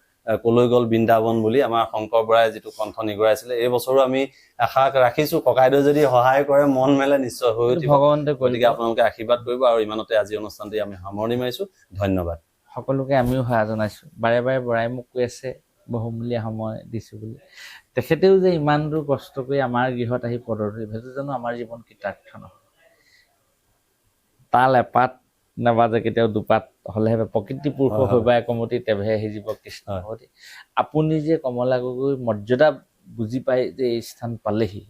কলৈ গ'ল বৃন্দাবন বুলি আমাৰ শংকৰ বৰাই যিটো কণ্ঠ নিগৰাইছিলে এই বছৰো আমি আশা ৰাখিছো ককাইদেউ যদি সহায় কৰে মন মেলে নিশ্চয় হৈ উঠিব ভগৱন্তে গতিকে আপোনালোকে আশীৰ্বাদ কৰিব আৰু ইমানতে আজি অনুষ্ঠানটি আমি সামৰণি মাৰিছো ধন্যবাদ সকলোকে আমিও সেৱা জনাইছোঁ বাৰে বাৰে বৰাই মোক কৈ আছে বহুমূলীয়া সময় দিছোঁ বুলি তেখেতেও যে ইমান দূৰ কষ্ট কৰি আমাৰ গৃহত আহি পদধূলি সেইটো জানো আমাৰ জীৱন কৃতাৰ্থ নহয় তাল এপাত নাবাজে কেতিয়াও দুপাত হ'লেহে প্ৰকৃতি পুৰুষ হৈবা একমতি তেভে সিজিব কৃষ্ণ ভৱতি আপুনি যে কমলা গগৈ মৰ্যাদা বুজি পাই যে এই স্থান পালেহি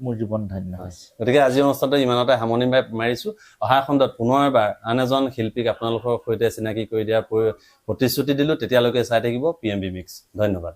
মোৰ জীৱন ধন্য হৈছে গতিকে আজি অনুষ্ঠানটো ইমানতে সামৰণি মাৰিছো অহা খণ্ডত পুনৰ এবাৰ আন এজন শিল্পীক আপোনালোকৰ সৈতে চিনাকি কৰি দিয়াৰ প্ৰতিশ্ৰুতি দিলো তেতিয়ালৈকে চাই থাকিব PMB মিক্স ধন্যবাদ